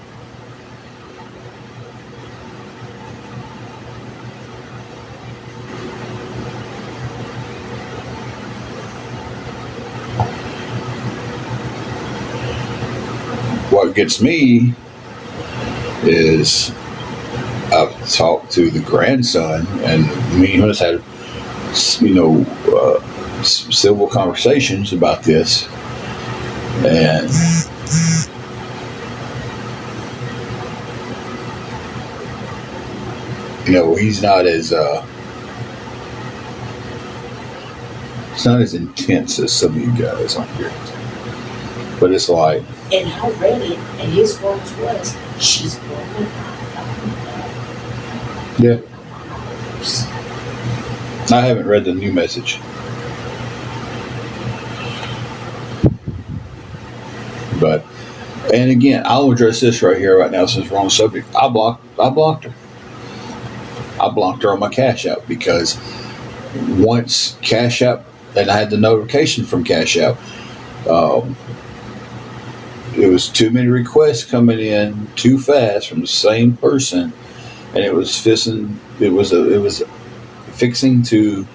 What gets me is I've talked to the grandson, and me and him has had, you know, civil conversations about this, and you know, he's not as it's not as intense as some of you guys on here, but it's like, and I read it, and his words was, she's going yeah. I haven't read the new message. But, and again, I'll address this right here, right now, since we're on the subject. I blocked her. I blocked her on my Cash App because once Cash App, and I had the notification from Cash App, it was too many requests coming in too fast from the same person, and it was fixing to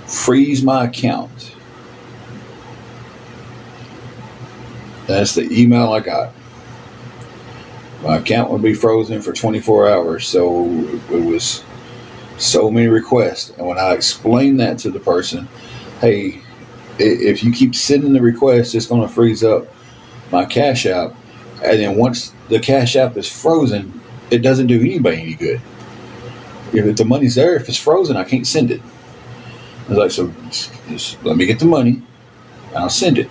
freeze my account. That's the email I got. My account would be frozen for 24 hours. So it was so many requests. And when I explained that to the person, hey, if you keep sending the requests, it's going to freeze up my Cash App. And then once the Cash App is frozen, it doesn't do anybody any good. If the money's there, if it's frozen, I can't send it. I was like, so just let me get the money and I'll send it.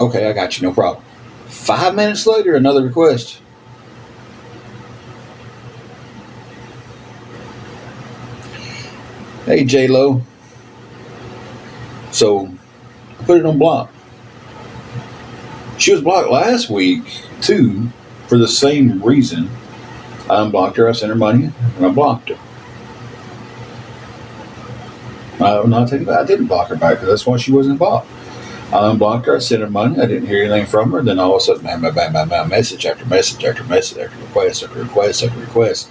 Okay, I got you, no problem. 5 minutes later, another request. Hey, J-Lo. So, I put it on block. She was blocked last week, too, for the same reason. I unblocked her, I sent her money, and I blocked her. I take it back. I didn't block her back because that's why she wasn't blocked. I unblocked her, I sent her money, I didn't hear anything from her, then all of a sudden, bam, message after message after message after request after request after request.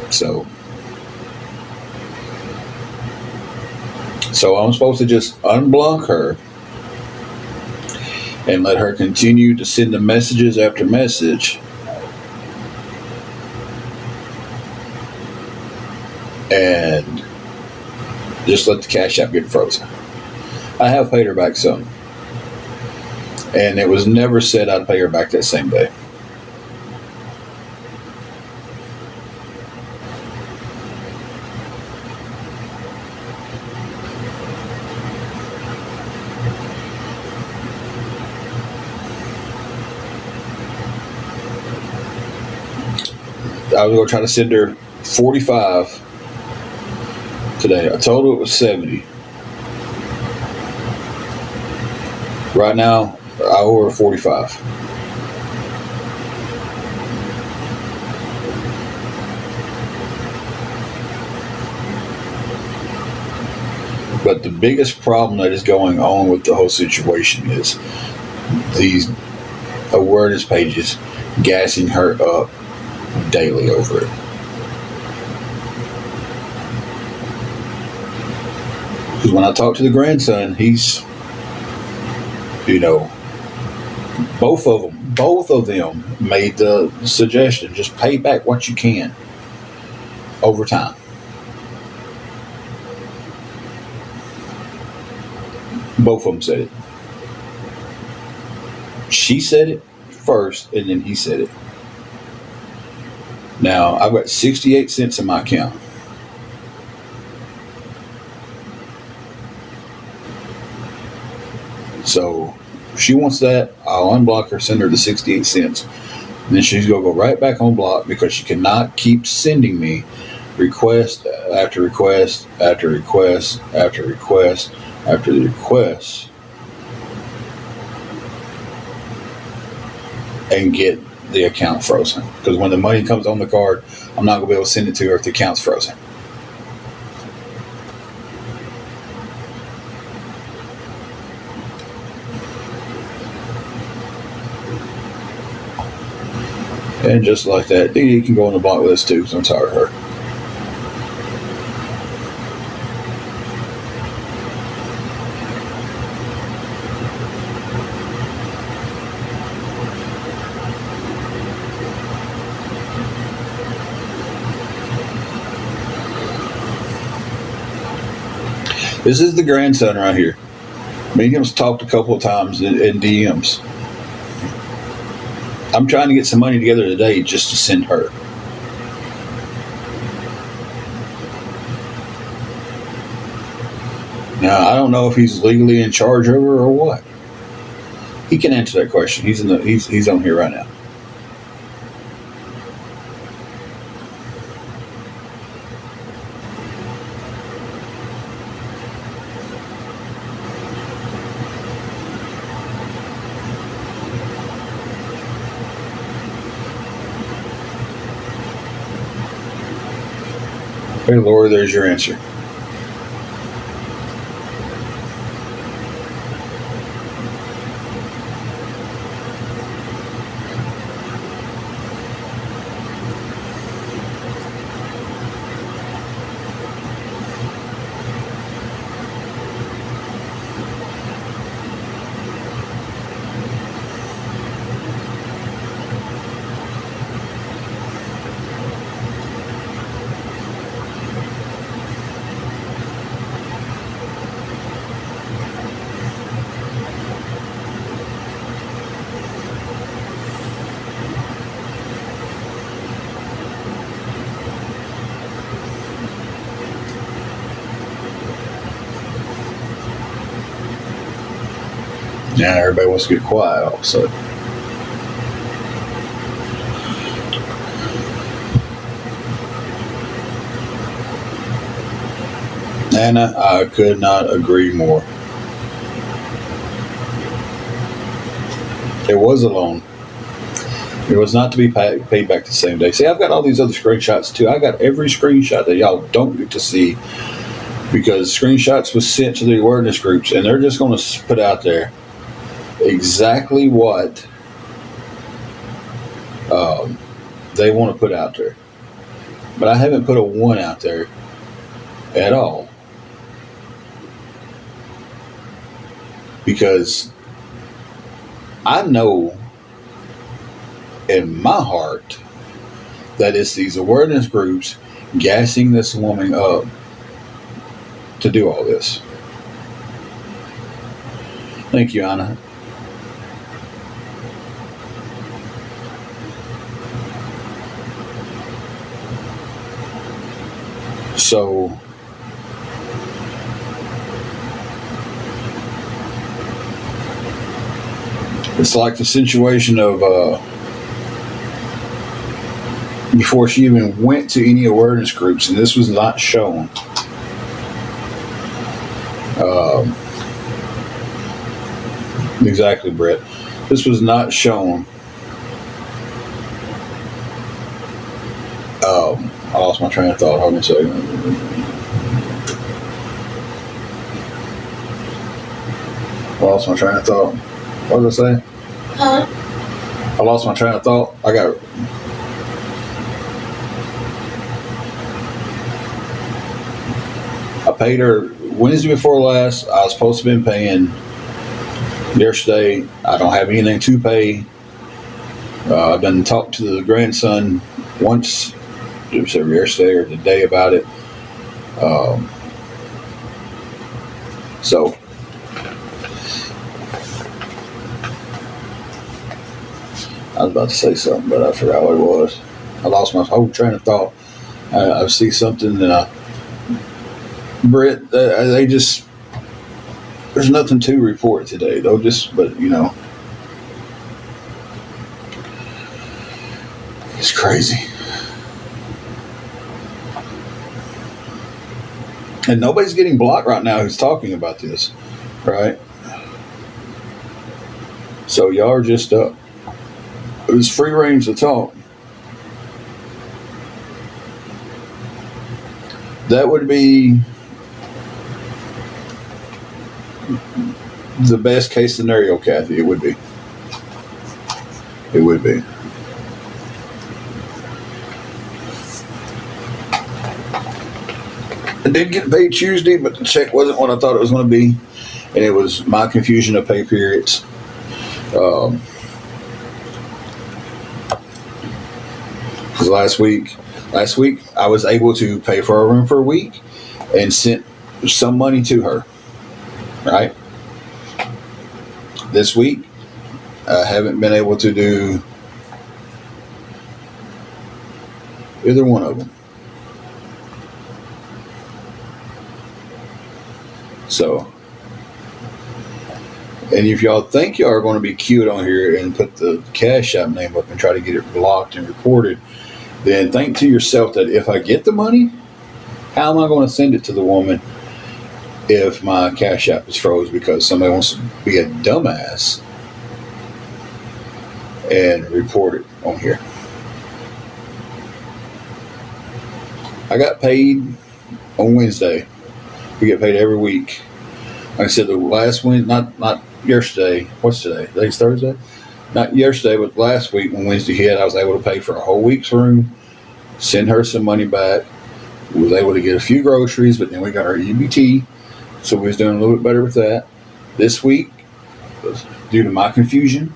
So I'm supposed to just unblock her and let her continue to send the messages after message. And just let the Cash App get frozen. I have paid her back some. And it was never said I'd pay her back that same day. I was going to try to send her 45 today. I told her it was 70. Right now, I owe her 45. But the biggest problem that is going on with the whole situation is these awareness pages gassing her up daily over it. Because when I talk to the grandson, he's, both of them made the suggestion, just pay back what you can over time. Both of them said it. She said it first, and then he said it. Now, I've got 68 cents in my account. So, if she wants that, I'll unblock her, send her the 68 cents. And then she's going to go right back on block because she cannot keep sending me request after request after request after request after request and get the account frozen. Because when the money comes on the card, I'm not going to be able to send it to her if the account's frozen. And just like that, Dee can go on the block list too, so I'm tired of her. This is the grandson right here. Me and him's talked a couple of times in DMs. I'm trying to get some money together today just to send her. Now, I don't know if he's legally in charge of her or what. He can answer that question. He's on here right now. Hey, Laura, there's your answer. Now everybody wants to get quiet all of a sudden. Nana, I could not agree more. It was a loan. It was not to be paid back the same day. See, I've got all these other screenshots too. I got every screenshot that y'all don't get to see because screenshots was sent to the awareness groups, and they're just going to put out there exactly what they want to put out there. But I haven't put a 1 out there at all. Because I know in my heart that it's these awareness groups gassing this woman up to do all this. Thank you, Anna. So it's like the situation of before she even went to any awareness groups, and this was not shown. Exactly, Brett. This was not shown. I lost my train of thought. Hold on a second. I lost my train of thought. What did I say? Huh? I lost my train of thought. I paid her Wednesday before last. I was supposed to have been paying yesterday. I don't have anything to pay. I've done talked to the grandson once, it was yesterday or today about it. So I was about to say something, but I forgot what it was. I lost my whole train of thought. I see something that Britt, they just, there's nothing to report today. They'll just, but it's crazy. And nobody's getting blocked right now who's talking about this, right? So y'all are just, it was free range to talk. That would be the best case scenario, Kathy. It would be. It would be. I did get paid Tuesday, but the check wasn't what I thought it was going to be. And it was my confusion of pay periods. Because last week I was able to pay for a room for a week and sent some money to her. Right? This week, I haven't been able to do either one of them. So, and if y'all think y'all are going to be cute on here and put the Cash App name up and try to get it blocked and reported, then think to yourself that if I get the money, how am I going to send it to the woman if my Cash App is froze because somebody wants to be a dumbass and report it on here? I got paid on Wednesday. We get paid every week. Like I said, the last Wednesday, not yesterday. What's today? Today's Thursday? Not yesterday, but last week when Wednesday hit, I was able to pay for a whole week's room, send her some money back. We was able to get a few groceries, but then we got our EBT, so we was doing a little bit better with that. This week, due to my confusion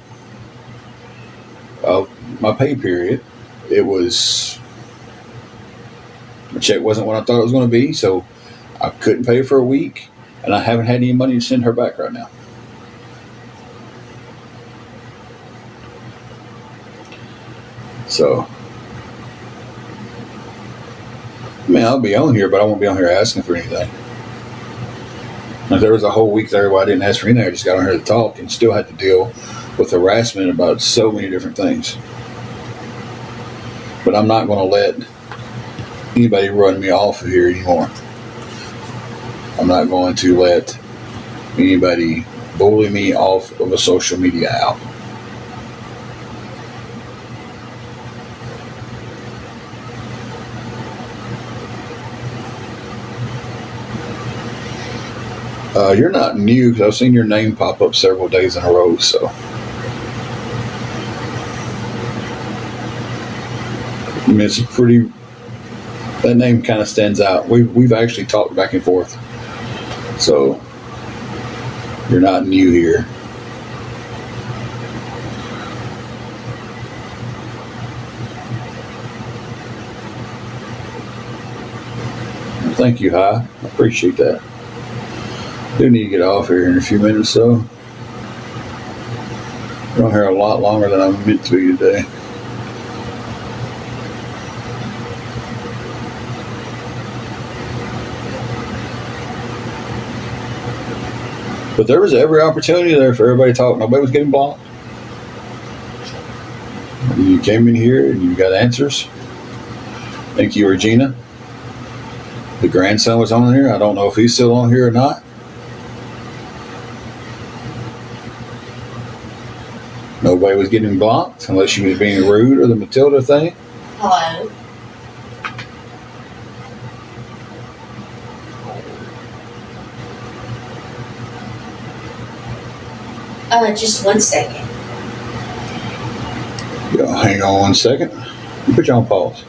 of my pay period, it was, my check wasn't what I thought it was going to be, so I couldn't pay for a week, and I haven't had any money to send her back right now. So, I mean, I'll be on here, but I won't be on here asking for anything. Like, there was a whole week there where I didn't ask for anything. I just got on here to talk and still had to deal with harassment about so many different things. But I'm not going to let anybody run me off of here anymore. I'm not going to let anybody bully me off of a social media out. You're not new because I've seen your name pop up several days in a row, so. I mean, it's a pretty, that name kind of stands out. We've actually talked back and forth. So, you're not new here. Thank you, Hi. I appreciate that. Do need to get off here in a few minutes, though. We're on here a lot longer than I'm meant to be today. But there was every opportunity there for everybody to talk. Nobody was getting blocked. You came in here and you got answers. Thank you, Regina. The grandson was on here. I don't know if he's still on here or not. Nobody was getting blocked unless you was being rude or the Matilda thing. Hello. Just 1 second. Yeah, hang on 1 second. Put you on pause.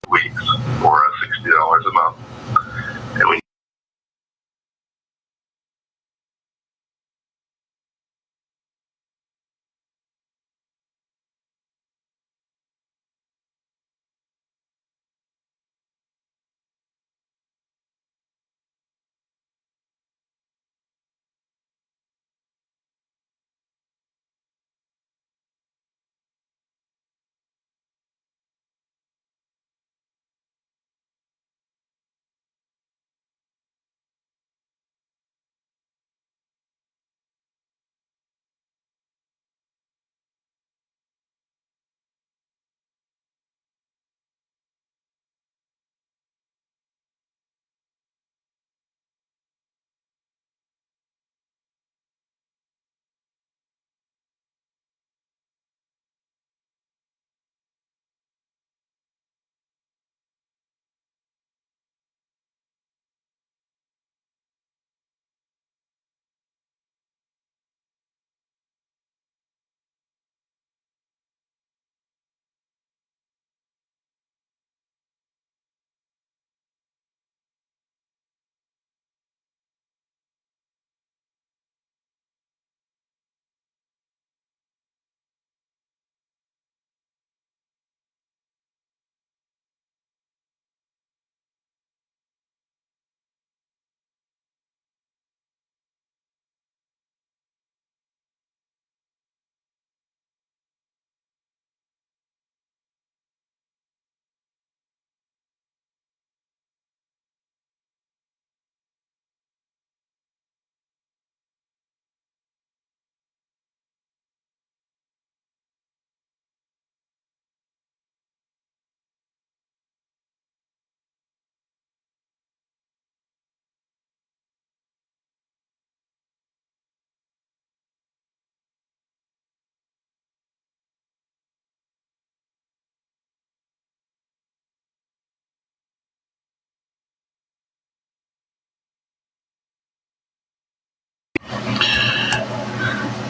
Weeks for $60 a month. And we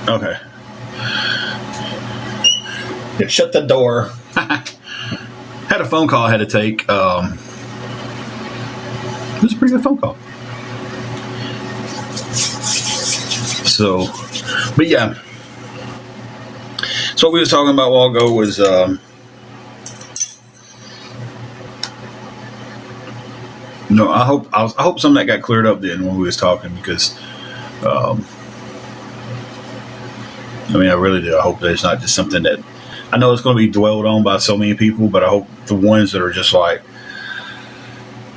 Okay. Yeah, shut the door. Had a phone call I had to take. It was a pretty good phone call. So, but yeah. So what we was talking about a while ago was no, I hope some of that got cleared up then when we was talking, because I mean, I really do. I hope that it's not just something that, I know it's going to be dwelled on by so many people, but I hope the ones that are just like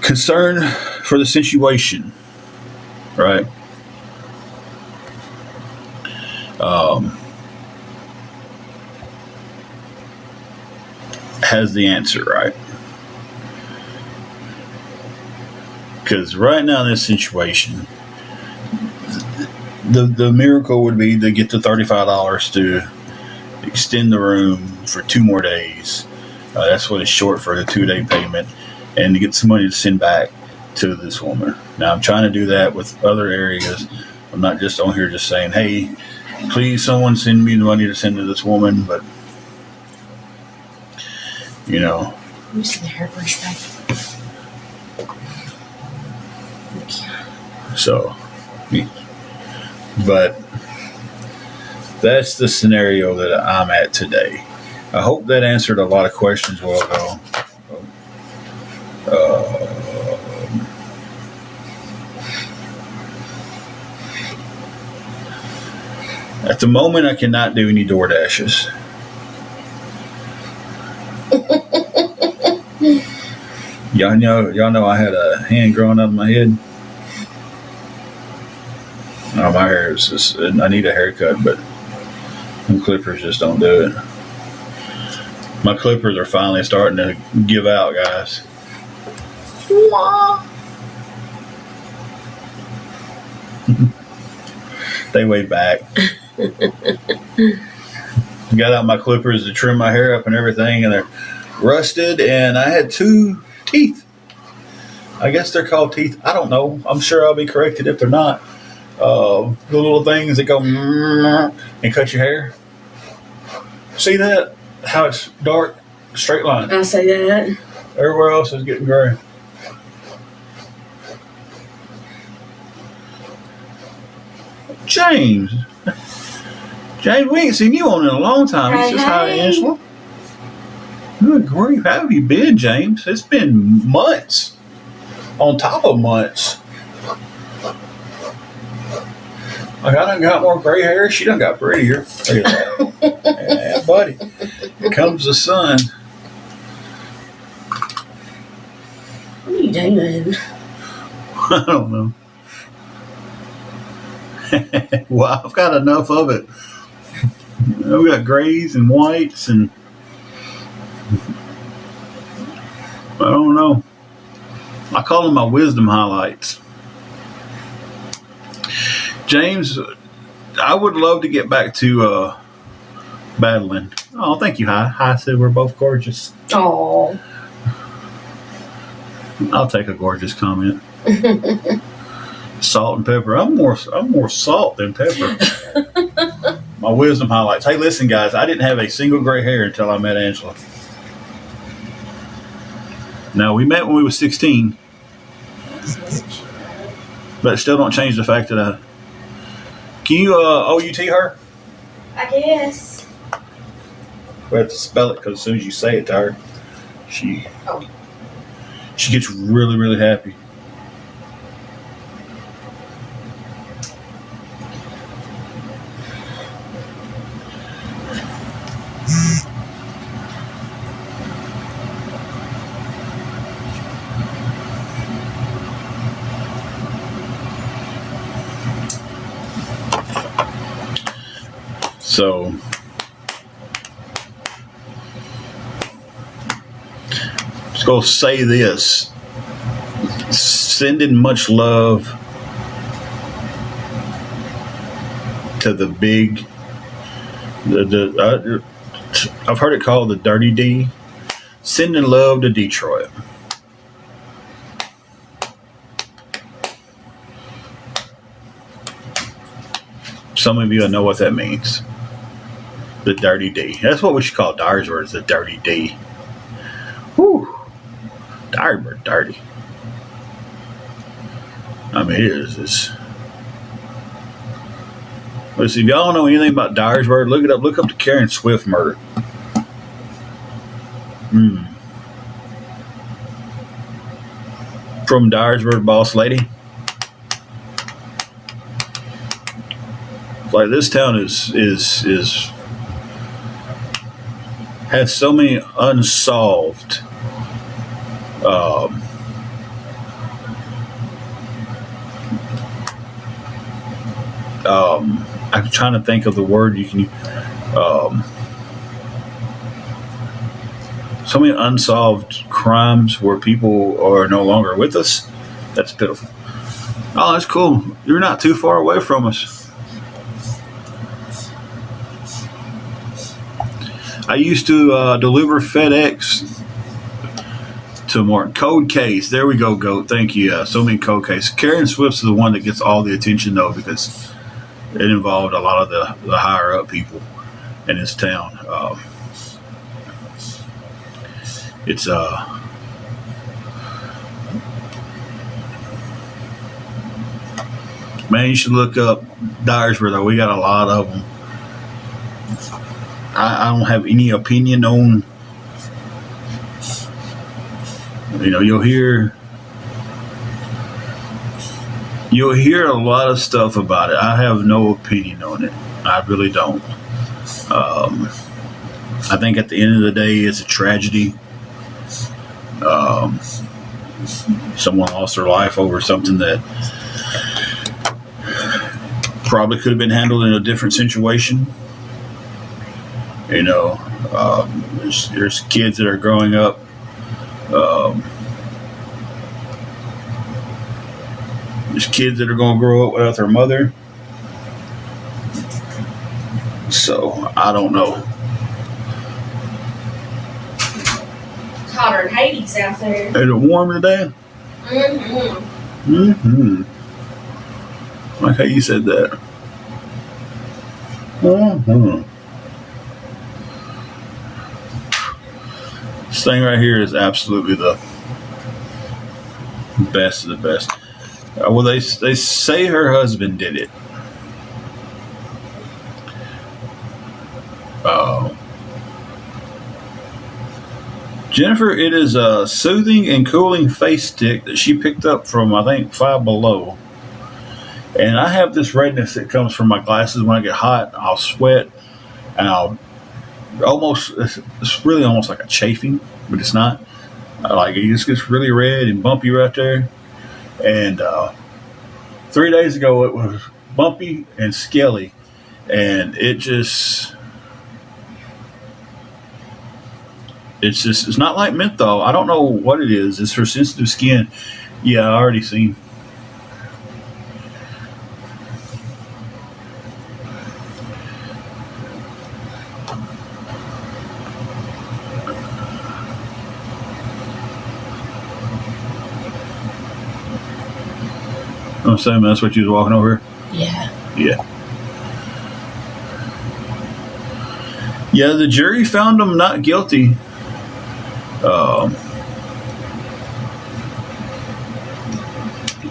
concerned for the situation, right? Has the answer, right? Because right now in this situation, the miracle would be to get the $35 to extend the room for 2 more days. That's what it's short for, the 2-day payment, and to get some money to send back to this woman. Now I'm trying to do that with other areas. I'm not just on here just saying, hey, please someone send me the money to send to this woman, but you know. You see the hairbrush back. So, but that's the scenario that I'm at today. I hope that answered a lot of questions while ago. At the moment, I cannot do any door dashes. Y'all know I had a hand growing out of my head. Oh, my hair is just, I need a haircut, but the clippers just don't do it. My clippers are finally starting to give out, guys. They way back. Got out my clippers to trim my hair up and everything, and they're rusted, and I had 2 teeth. I guess they're called teeth. I don't know. I'm sure I'll be corrected if they're not. The little things that go and cut your hair. See that? How it's dark, straight line. I say that. Everywhere else is getting gray. James, we ain't seen you on in a long time. It's just hi, Angela. Good grief, how have you been, James? It's been months. On top of months. Like, I done got more gray hair. She done got prettier. Look at that. Yeah, buddy. Here comes the sun. What are you doing? I don't know. Well, I've got enough of it. I've got grays and whites, and I don't know. I call them my wisdom highlights. James, I would love to get back to battling. Oh, thank you, Hi. Hi said we're both gorgeous. Oh. I'll take a gorgeous comment. Salt and pepper. I'm more salt than pepper. My wisdom highlights. Hey, listen, guys. I didn't have a single gray hair until I met Angela. Now, we met when we were 16. But it still don't change the fact that can you OUT her? I guess. We have to spell it because as soon as you say it to her, she gets really, really happy. So, just go say this. Sending much love to the big, I've heard it called the Dirty D. Sending love to Detroit. Some of you know what that means. The dirty D. That's what we should call Dyersburg, the dirty D. Whew. Dyersburg, dirty. I mean, it is. Listen, if y'all don't know anything about Dyersburg, look it up. Look up the Karen Swift murder. From Dyersburg, boss lady. Like, this town is has so many unsolved I'm trying to think of the word you can so many unsolved crimes where people are no longer with us. That's pitiful. Oh, that's cool. You're not too far away from us. I used to deliver FedEx to Martin. Code case. There we go, Goat. Thank you. So many code cases. Karen Swift's the one that gets all the attention, though, because it involved a lot of the higher up people in this town. It's man, you should look up Dyersburg, though. We got a lot of them. I don't have any opinion on, you'll hear a lot of stuff about it. I have no opinion on it. I really don't. I think at the end of the day, it's a tragedy. Someone lost their life over something that probably could have been handled in a different situation. There's kids that are growing up. There's kids that are going to grow up without their mother. So, I don't know. It's hotter in Hades out there. Is it warm today? Mm-hmm. Like how you said that. This thing right here is absolutely the best of the best. Well, they say her husband did it. Jennifer, it is a soothing and cooling face stick that she picked up from, I think, Five Below. And I have this redness that comes from my glasses. When I get hot, I'll sweat, and it's really almost like a chafing, but it's not. Like, it just gets really red and bumpy right there. And 3 days ago, it was bumpy and scaly, and it's not like menthol. I don't know what it is. It's for sensitive skin. Yeah, I already seen. I'm saying that's what you was walking over here? Yeah. Yeah, the jury found him not guilty.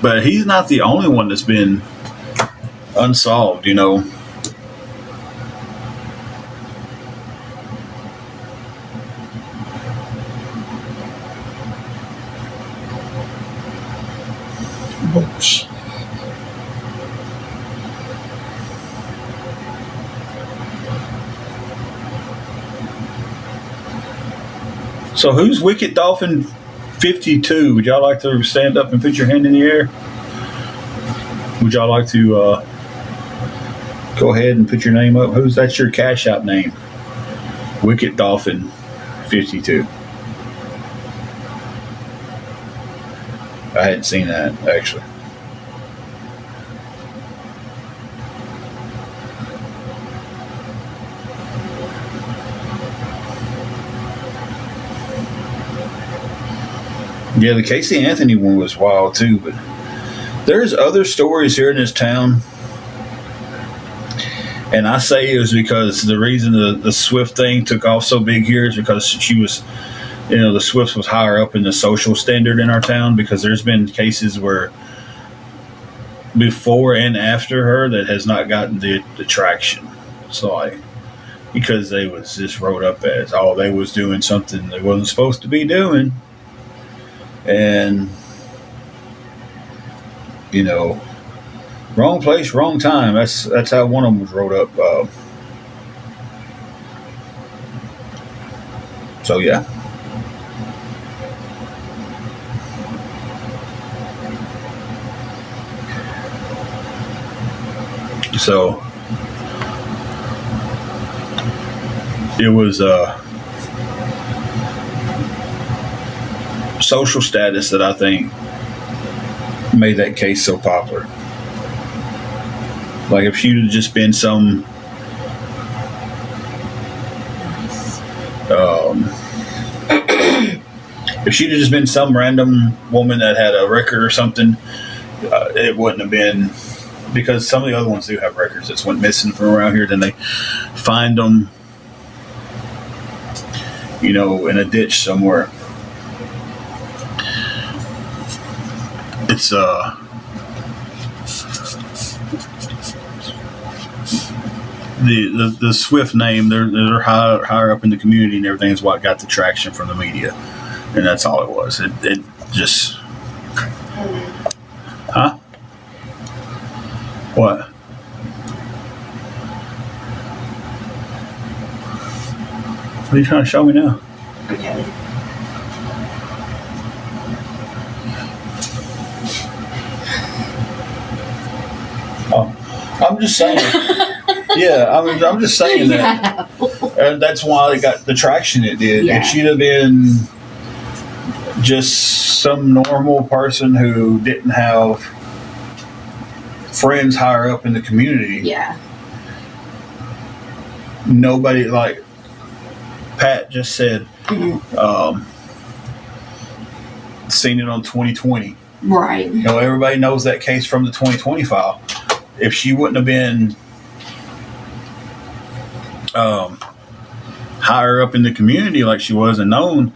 But he's not the only one that's been unsolved, Bullshit. So who's Wicked Dolphin 52? Would y'all like to stand up and put your hand in the air? Would y'all like to go ahead and put your name up? That's your Cash App name? Wicked Dolphin 52. I hadn't seen that, actually. Yeah, the Casey Anthony one was wild too, but there's other stories here in this town. And I say it was because the reason the Swift thing took off so big here is because she was, the Swift was higher up in the social standard in our town, because there's been cases where before and after her that has not gotten the traction. So because they was just wrote up as, oh, they was doing something they wasn't supposed to be doing. And, wrong place, wrong time. That's how one of them was wrote up. So, yeah. So, it was social status that I think made that case so popular. Like, if she'd have just been some if she'd have just been some random woman that had a record or something, it wouldn't have been, because some of the other ones do have records that's went missing from around here. Then they find them, in a ditch somewhere. It's the Swift name. They're higher up in the community, and everything is what got the traction from the media, and that's all it was. It just, huh? What? What are you trying to show me now? Okay. Oh, I'm just saying. Yeah, I'm just saying that. And that's why it got the traction it did. Yeah. If she'd have been just some normal person who didn't have friends higher up in the community, Yeah. nobody, like Pat just said, seen it on 2020. Right. Everybody knows that case from the 2020 file. If she wouldn't have been higher up in the community like she was and known,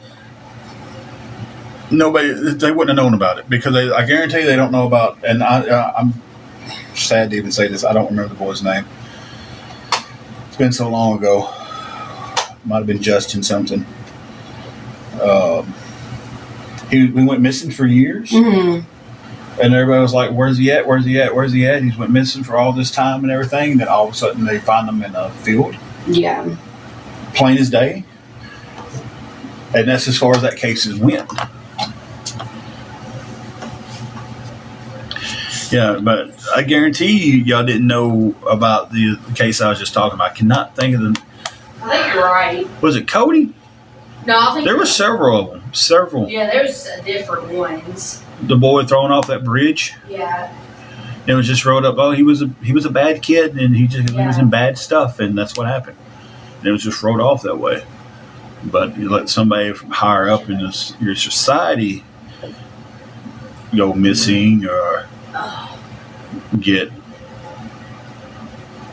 they wouldn't have known about it, because I guarantee they don't know about, and I'm sad to even say this, I don't remember the boy's name. It's been so long ago. Might have been Justin something. He went missing for years. Mm-hmm. And everybody was like, where's he at? Where's he at? Where's he at? He's went missing for all this time and everything. And then all of a sudden they find him in a field. Yeah. Plain as day. And that's as far as that case has went. Yeah, but I guarantee you, y'all didn't know about the case I was just talking about. I cannot think of them. I think you're right. Was it Cody? No, I think There were several of them. Several. Yeah, there's different ones. The boy throwing off that bridge. Yeah. It was just wrote up, oh, he was a bad kid, and he was in bad stuff, and that's what happened. And it was just wrote off that way. But you let somebody from higher up in your society go missing or get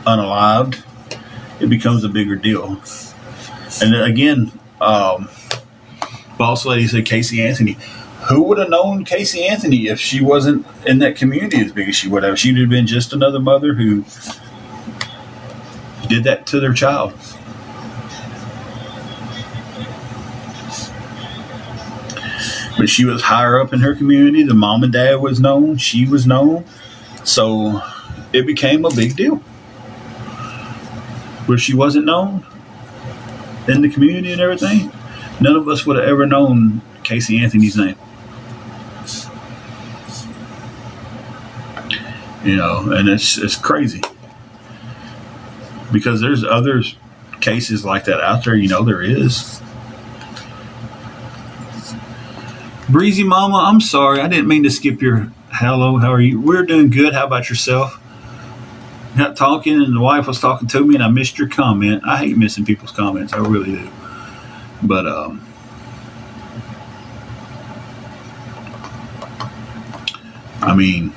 unalived, it becomes a bigger deal. And then again, boss lady said Casey Anthony. Who would have known Casey Anthony if she wasn't in that community as big as she would have? She'd have been just another mother who did that to their child. But she was higher up in her community. The mom and dad was known. She was known. So it became a big deal. Where she wasn't known in the community and everything, none of us would have ever known Casey Anthony's name. And it's crazy. Because there's other cases like that out there, there is. Breezy Mama, I'm sorry. I didn't mean to skip your hello. How are you? We're doing good. How about yourself? Got talking, and the wife was talking to me, and I missed your comment. I hate missing people's comments. I really do. But, I mean,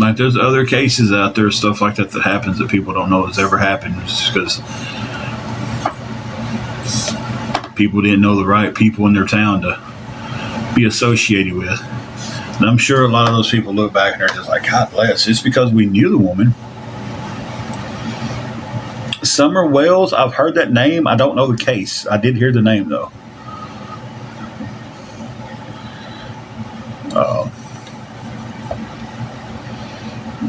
Like there's other cases out there, stuff like that happens that people don't know has ever happened, just because people didn't know the right people in their town to be associated with. And I'm sure a lot of those people look back and they're just like, God bless. It's because we knew the woman. Summer Wells, I've heard that name. I don't know the case. I did hear the name though.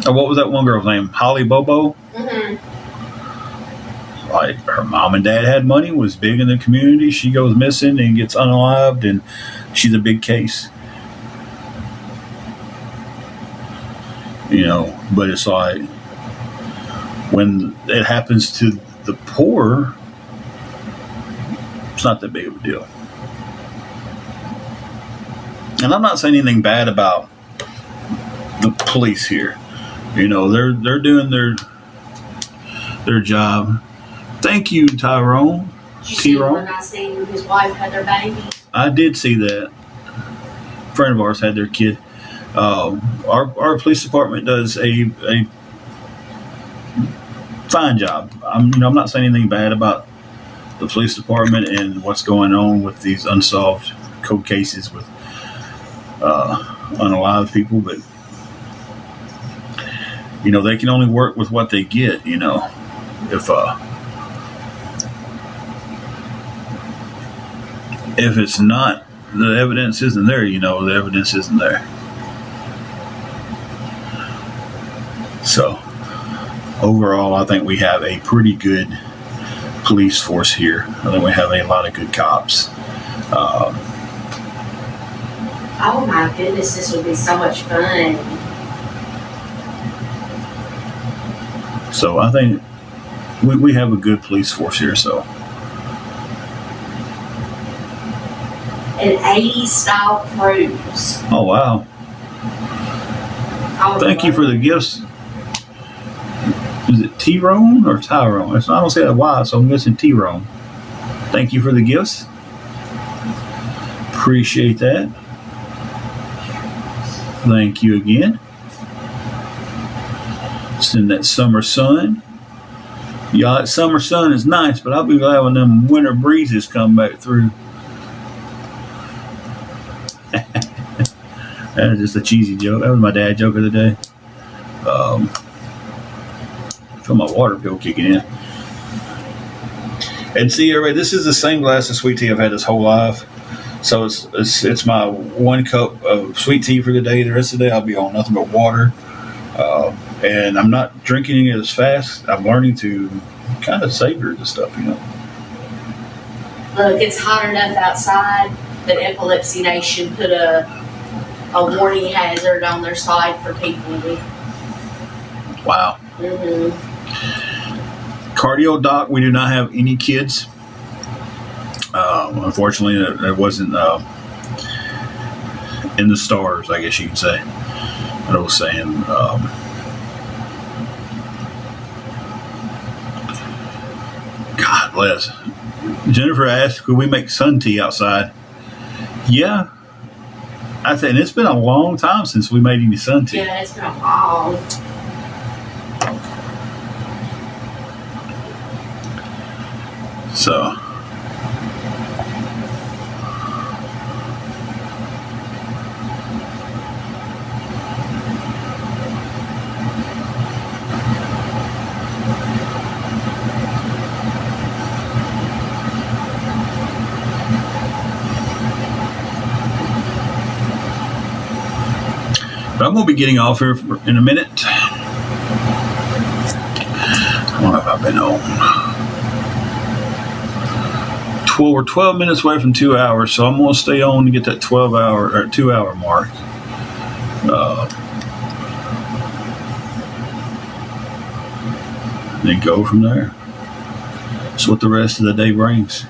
What was that one girl's name? Holly Bobo? Mm-hmm. Like her mom and dad had money, was big in the community. She goes missing and gets unalived, and she's a big case. You know, but it's like when it happens to the poor, it's not that big of a deal. And I'm not saying anything bad about the police here. You know, they're doing their job. Thank you, Tyrone. Did you see when I seen his wife had their baby? I did see that. A friend of ours had their kid. Our police department does a fine job. I'm not saying anything bad about the police department and what's going on with these unsolved cold cases with unalived people, but you know, they can only work with what they get. You know, if it's not, the evidence isn't there. You know, the evidence isn't there. So overall, I think we have a pretty good police force here. I think we have a lot of good cops. Oh my goodness, this would be so much fun. So I think we have a good police force here. So An 80s style cruise. oh wow! Thank you for the gifts. Is it Tyrone or Tyrone? I don't say that Y, so I'm guessing Tyrone. Thank you for the gifts. Appreciate that. Thank you again. It's in that summer sun. Yeah, that summer sun is nice, but I'll be glad when them winter breezes come back through. That was just a cheesy joke. That was my dad joke of the day. Feel my water bill kicking in. And see, everybody, this is the same glass of sweet tea I've had this whole life. So it's my 1 cup of sweet tea for the day. The rest of the day I'll be on nothing but water. And I'm not drinking it as fast. I'm learning to kind of savor the stuff, you know. Look, it's hot enough outside that Epilepsy Nation put a warning hazard on their site for people. Wow. Mm-hmm. Cardio doc, we do not have any kids. Unfortunately, it wasn't in the stars, I guess you could say. What I was saying. God bless. Jennifer asked, could we make sun tea outside? Yeah. I think it's been a long time since we made any sun tea. Yeah, it's been a while. So. But I'm going to be getting off here in a minute. How long have I been on? 12 minutes away from 2 hours, so I'm going to stay on to get that 12-hour or 2-hour mark. Then go from there. That's what the rest of the day brings.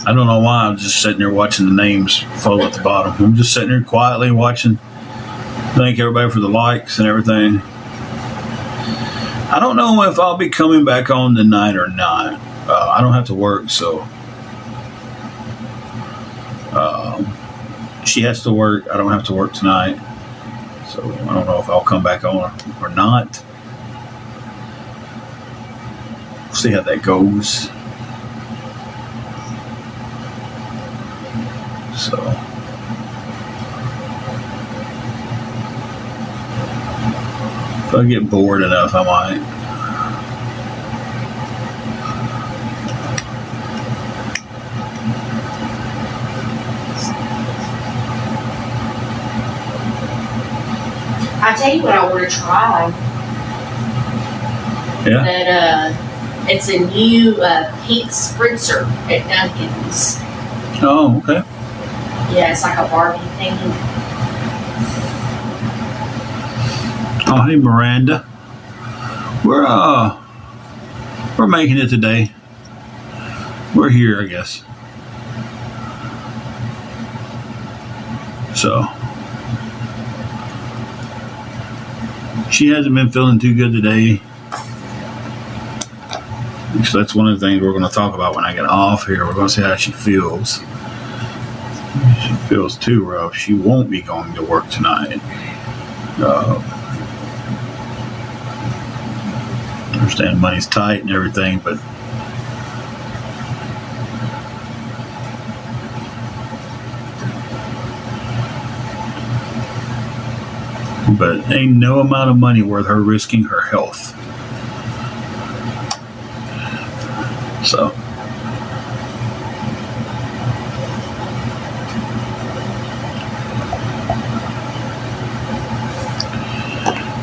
I don't know why I'm just sitting there watching the names fall at the bottom. I'm just sitting there quietly watching. Thank everybody for the likes and everything. I don't know if I'll be coming back on tonight or not. I don't have to work, so she has to work. I don't have to work tonight, so I don't know if I'll come back on or not. See how that goes. So if I get bored enough, I might. I tell you what I want to try. Yeah. That it's a new pink spritzer at Dunkin's. Oh, okay. Yeah, it's like a Barbie thing. Oh, hey Miranda. We're making it today. We're here, I guess. So she hasn't been feeling too good today. So that's one of the things we're going to talk about when I get off here. We're going to see how she feels. If she feels too rough, she won't be going to work tonight. I understand money's tight and everything, but ain't no amount of money worth her risking her health. So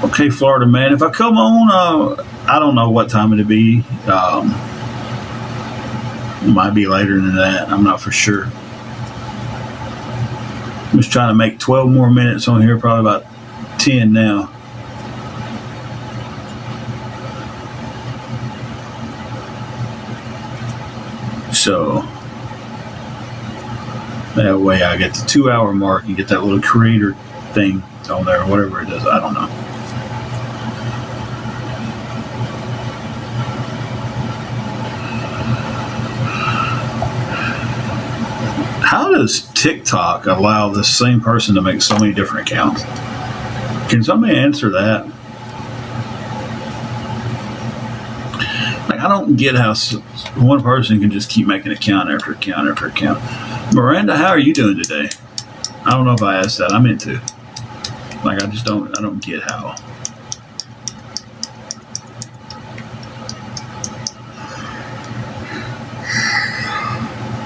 okay, Florida man, if I come on, I don't know what time it'll be. It might be later than that. I'm not for sure. I'm just trying to make 12 more minutes on here, probably about 10 now. So that way I get the 2 hour mark and get that little creator thing on there, whatever it is. I don't know. How does TikTok allow the same person to make so many different accounts? Can somebody answer that? Like, I don't get how one person can just keep making account after account after account. Miranda, how are you doing today? I don't know if I asked that. I meant to. Like, I don't get how.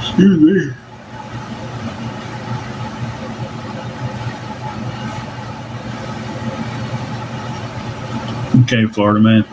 Excuse me. Okay, Florida man.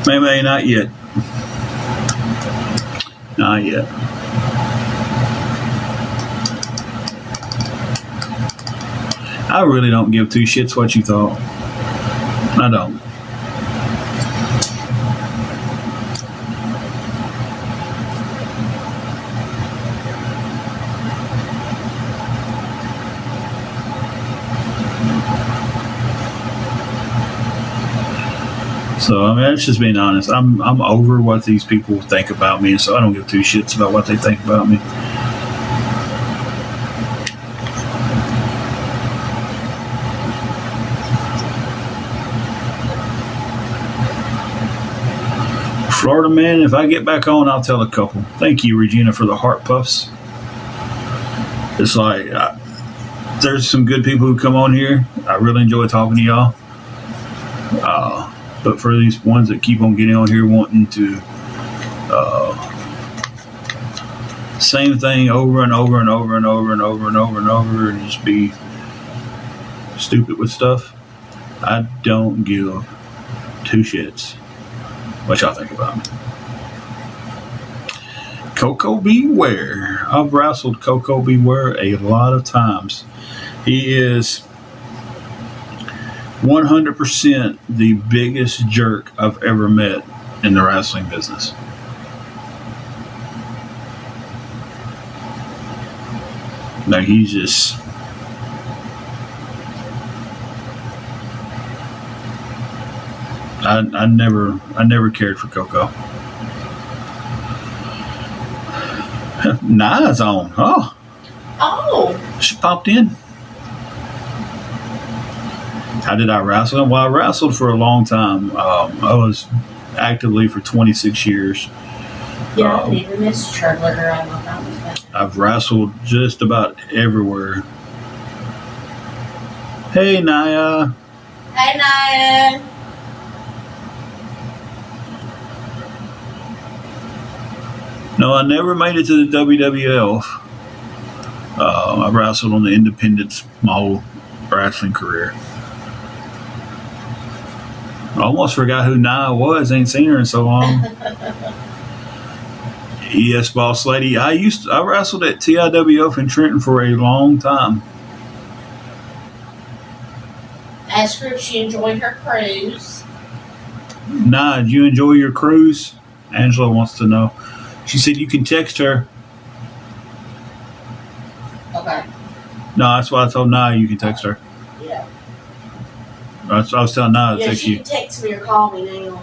Maybe not yet. Not yet. I really don't give two shits what you thought. I don't. So I mean, that's just being honest. I'm over what these people think about me, so I don't give two shits about what they think about me. Florida man, if I get back on, I'll tell a couple. Thank you, Regina, for the heart puffs. It's like there's some good people who come on here. I really enjoy talking to y'all. But for these ones that keep on getting on here wanting to same thing over and over and over and over and over and over and over and just be stupid with stuff, I don't give two shits what y'all think about me. Coco Beware. I've wrestled Coco Beware a lot of times. He is 100% the biggest jerk I've ever met in the wrestling business. No, he's just... I never cared for Coco. Na's on. Oh. She popped in. How did I wrestle? Well, I wrestled for a long time. I was actively for 26 years. Yeah, I even missed Charlotte or I thought that was bad. I've wrestled just about everywhere. Hey, Naya. Hey, Naya. No, I never made it to the WWF. I wrestled on the independents my whole wrestling career. I almost forgot who Naya was. Ain't seen her in so long. Yes, boss lady. I wrestled at TIWF in Trenton for a long time. Asked her if she enjoyed her cruise. Naya, did you enjoy your cruise? Angela wants to know. She said you can text her. Okay. No, that's why I told Naya you can text her. Yeah. I was telling Naya to Yeah, text she you. can text me or call me now.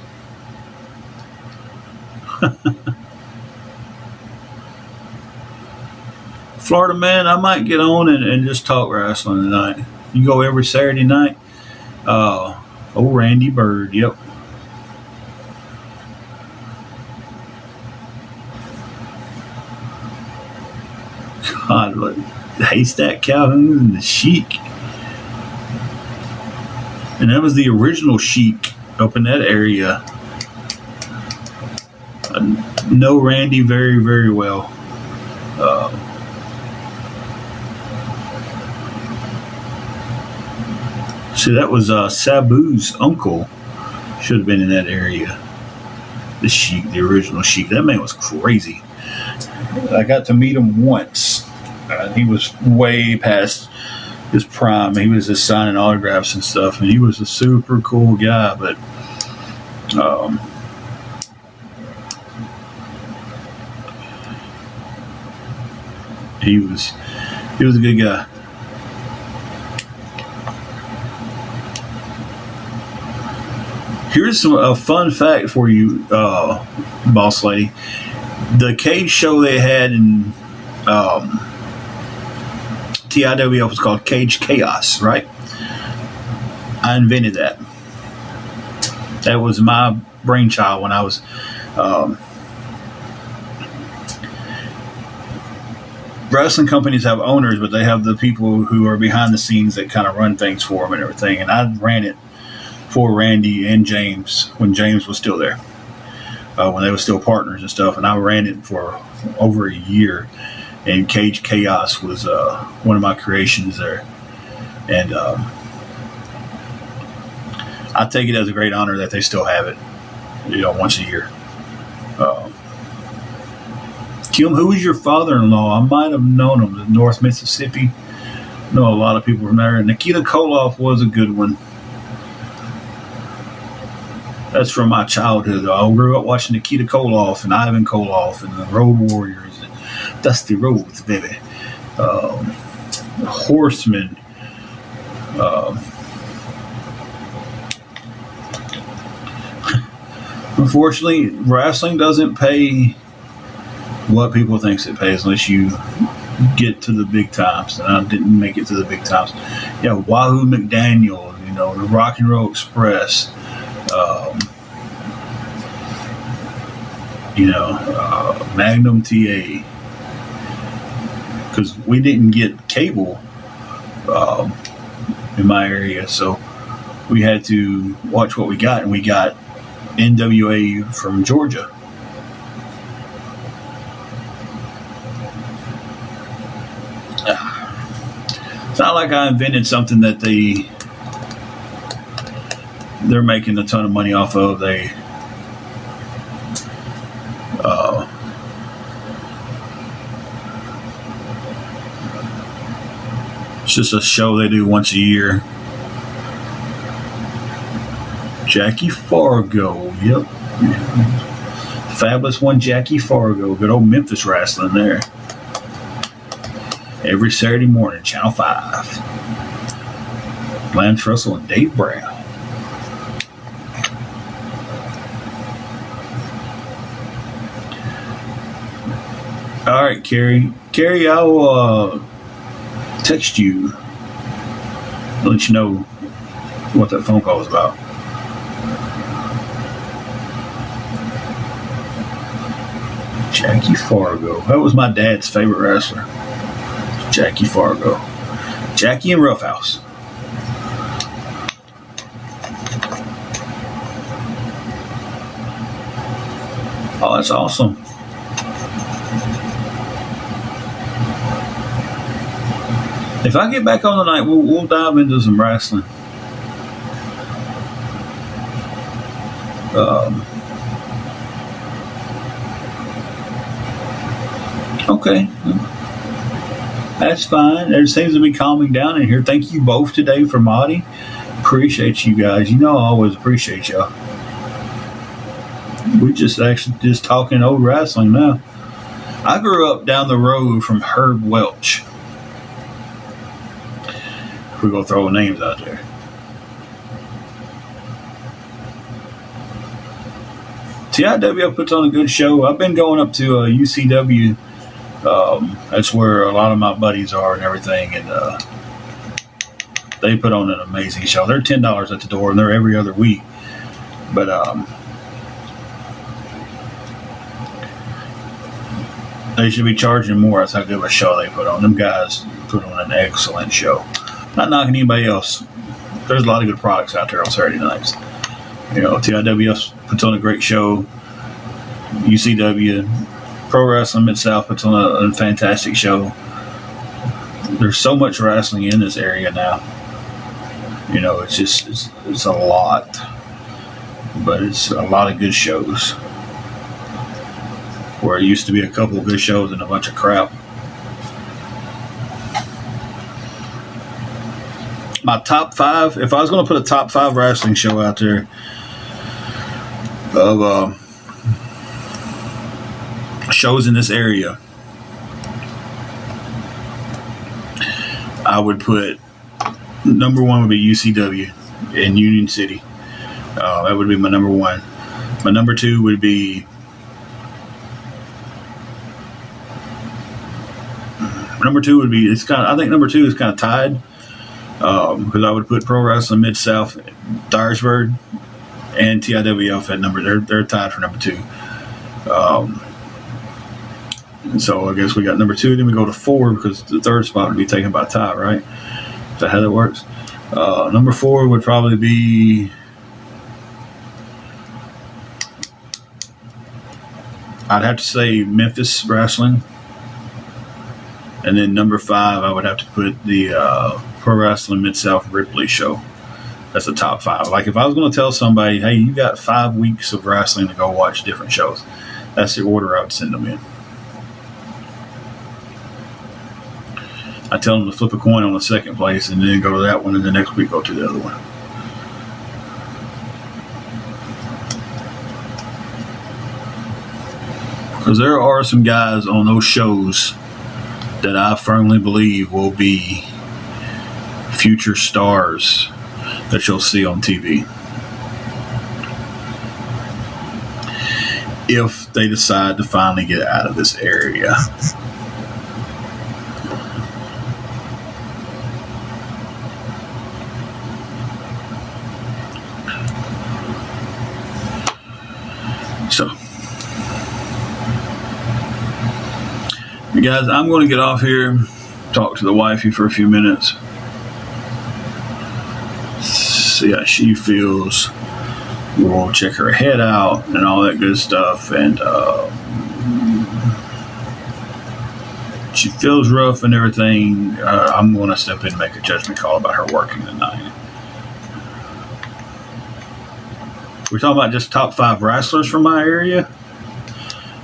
Florida man, I might get on and just talk wrestling tonight. You go every Saturday night. Randy Bird, yep. God, look, the Haystack Calhoun and the Sheik. And that was the original Sheik up in that area. I know Randy very, very well. See, that was Sabu's uncle. Should have been in that area. The Sheik, the original Sheik. That man was crazy. I got to meet him once. He was way past his prime. He was just signing autographs and stuff, and he was a super cool guy. But he was a good guy. Here's a fun fact for you, boss lady. The cage show they had in TIWF was called Cage Chaos, right? I invented that. That was my brainchild when I was wrestling companies have owners, but they have the people who are behind the scenes that kind of run things for them and everything. And I ran it for Randy and James when James was still there, when they were still partners and stuff. And I ran it for over a year. And Cage Chaos was one of my creations there. And I take it as a great honor that they still have it, once a year. Kim, who was your father-in-law? I might have known him in North Mississippi. I know a lot of people from there. Nikita Koloff was a good one. That's from my childhood. I grew up watching Nikita Koloff and Ivan Koloff and the Road Warriors and Dusty Rhodes, baby. Horsemen. Unfortunately, wrestling doesn't pay what people think it pays unless you get to the big times. And I didn't make it to the big times. Yeah, Wahoo McDaniel, the Rock and Roll Express. Magnum TA, because we didn't get cable in my area, so we had to watch what we got, and we got NWA from Georgia. It's not like I invented something that they're making a ton of money off of. It's just a show they do once a year. Jackie Fargo, yep. Fabulous one, Jackie Fargo. Good old Memphis wrestling there. Every Saturday morning, Channel 5. Lance Russell and Dave Brown. All right, Carrie. Carrie, I'll text you. Let you know what that phone call is about. Jackie Fargo. That was my dad's favorite wrestler. Jackie Fargo. Jackie and Roughhouse. Oh, that's awesome. If I get back on tonight, we'll dive into some wrestling. Okay. That's fine. It seems to be calming down in here. Thank you both today for modding. Appreciate you guys. You know I always appreciate y'all. We just talking old wrestling now. I grew up down the road from Herb Welch. We're going to throw names out there. TIWF puts on a good show. I've been going up to UCW. That's where a lot of my buddies are and everything. And they put on an amazing show. They're $10 at the door, and they're every other week. But they should be charging more. That's how good of a show they put on. Them guys put on an excellent show. Not knocking anybody else. There's a lot of good products out there on Saturday nights. You know, TIWF puts on a great show. UCW, Pro Wrestling Mid-South puts on a fantastic show. There's so much wrestling in this area now. You know, it's a lot. But it's a lot of good shows. Where it used to be a couple of good shows and a bunch of crap. My top 5, if I was going to put a top 5 wrestling show out there of shows in this area, I would put number 1 would be UCW in Union City. That would be my number 1. My number 2 would be I think number 2 is kind of tied. Because I would put Pro Wrestling Mid-South, Dyersburg, and TIWF at they're tied for number 2. And so I guess we got number 2, then we go to 4 because the third spot would be taken by tie, right? Is that how that works? Number 4 would probably be, I'd have to say Memphis Wrestling. And then number 5, I would have to put the Pro Wrestling Mid-South Ripley show. That's the top 5. Like if I was going to tell somebody, hey, you got 5 weeks of wrestling to go watch different shows, that's the order I would send them in. I tell them to flip a coin on the second place and then go to that one, and the next week go to the other one. Because there are some guys on those shows that I firmly believe will be future stars that you'll see on TV if they decide to finally get out of this area. So, you guys, I'm going to get off here, talk to the wifey for a few minutes. see how she feels. We'll check her head out and all that good stuff. And she feels rough and everything. I'm going to step in and make a judgment call about her working tonight. We're talking about just top 5 wrestlers from my area?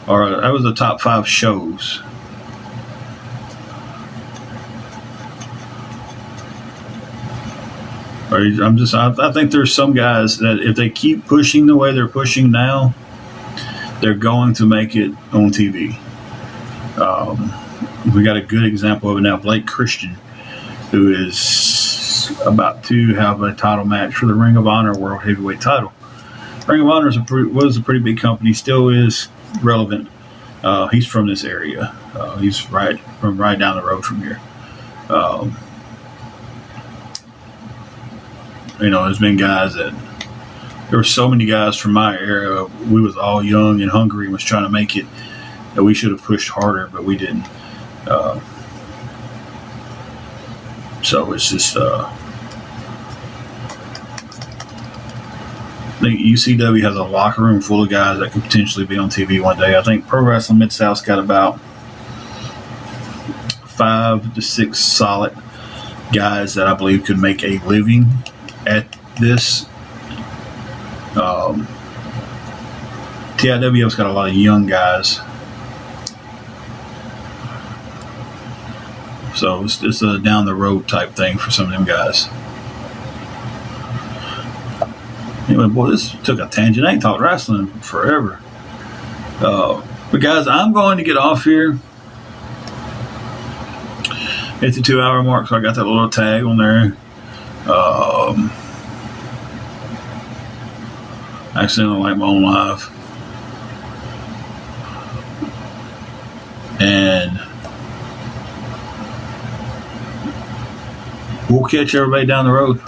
Or that was the top 5 shows. I think there's some guys that if they keep pushing the way they're pushing now, they're going to make it on TV. We got a good example of it now. Blake Christian, who is about to have a title match for the Ring of Honor World Heavyweight title. Ring of Honor was a pretty big company, still is relevant. He's from this area. He's right down the road from here. There's been guys there were so many guys from my era. We was all young and hungry and was trying to make it. That we should have pushed harder, but we didn't. So it's just. I think UCW has a locker room full of guys that could potentially be on TV one day. I think Pro Wrestling Mid-South's got about 5 to 6 solid guys that I believe could make a living at this. TIW's got a lot of young guys. So it's a down the road type thing for some of them guys. Anyway, boy, this took a tangent. I ain't talked wrestling forever. But guys, I'm going to get off here. It's the 2-hour mark, so I got that little tag on there. I accidentally like my own live. And we'll catch everybody down the road.